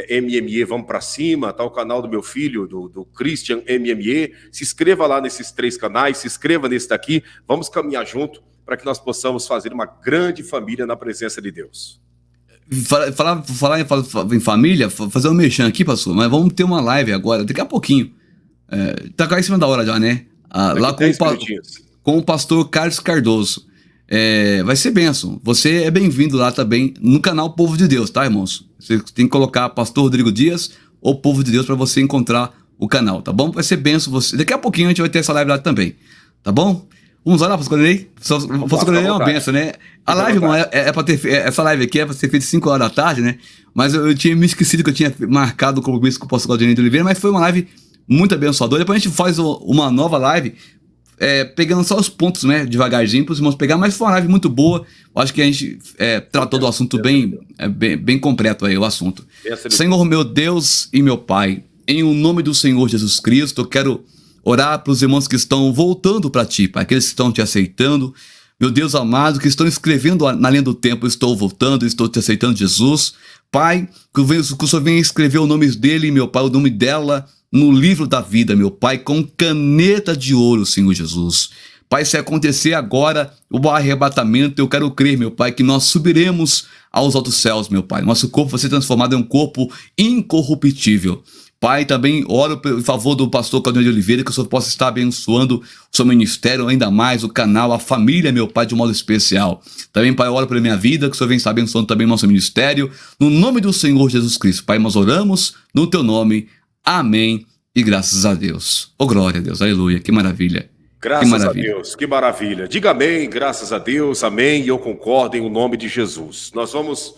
MME Vamos Pra Cima. Está o canal do meu filho, do Christian MME. Se inscreva lá nesses 3 canais, se inscreva nesse daqui. Vamos caminhar junto para que nós possamos fazer uma grande família na presença de Deus. Falar em família, fazer um merchan aqui, pastor, mas vamos ter uma live agora, daqui a pouquinho. Tá cá em cima da hora já, né? Lá com o pastor Carlos Cardoso. Vai ser bênção. Você é bem-vindo lá também no canal Povo de Deus, tá, irmãos? Você tem que colocar Pastor Rodrigo Dias ou Povo de Deus para você encontrar o canal, tá bom? Vai ser bênção. Daqui a pouquinho a gente vai ter essa live lá também, tá bom? Vamos lá, Pastor Cornelei? Pastor Cornelei é uma benção, né? A live, irmão, essa live aqui é pra ser feita às 5 horas da tarde, né? Mas eu tinha me esquecido que eu tinha marcado o compromisso com o pastor Claudinei de Oliveira, mas foi uma live muito abençoadora. Depois a gente faz uma nova live, pegando só os pontos, né? Devagarzinho, para os irmãos pegar, mas foi uma live muito boa. Eu acho que a gente tratou do assunto bem completo aí, o assunto. Senhor, meu Deus e meu Pai, em o nome do Senhor Jesus Cristo, eu quero orar para os irmãos que estão voltando para Ti, para aqueles que estão Te aceitando. Meu Deus amado, que estão escrevendo na linha do tempo, estou voltando, estou Te aceitando, Jesus. Pai, que o Senhor venha escrever o nome dele, meu Pai, o nome dela, no livro da vida, meu Pai, com caneta de ouro, Senhor Jesus. Pai, se acontecer agora o arrebatamento, eu quero crer, meu Pai, que nós subiremos aos altos céus, meu Pai. Nosso corpo vai ser transformado em um corpo incorruptível. Pai, também oro em favor do pastor Claudinei de Oliveira, que o Senhor possa estar abençoando o seu ministério ainda mais, o canal, a família, meu Pai, de um modo especial. Também, Pai, eu oro pela minha vida, que o Senhor venha estar abençoando também o nosso ministério. No nome do Senhor Jesus Cristo, Pai, nós oramos no Teu nome. Amém e graças a Deus. Oh, glória a Deus, aleluia, que maravilha. Graças a Deus, que maravilha. Diga amém, graças a Deus, amém, e eu concordo em o nome de Jesus. Nós vamos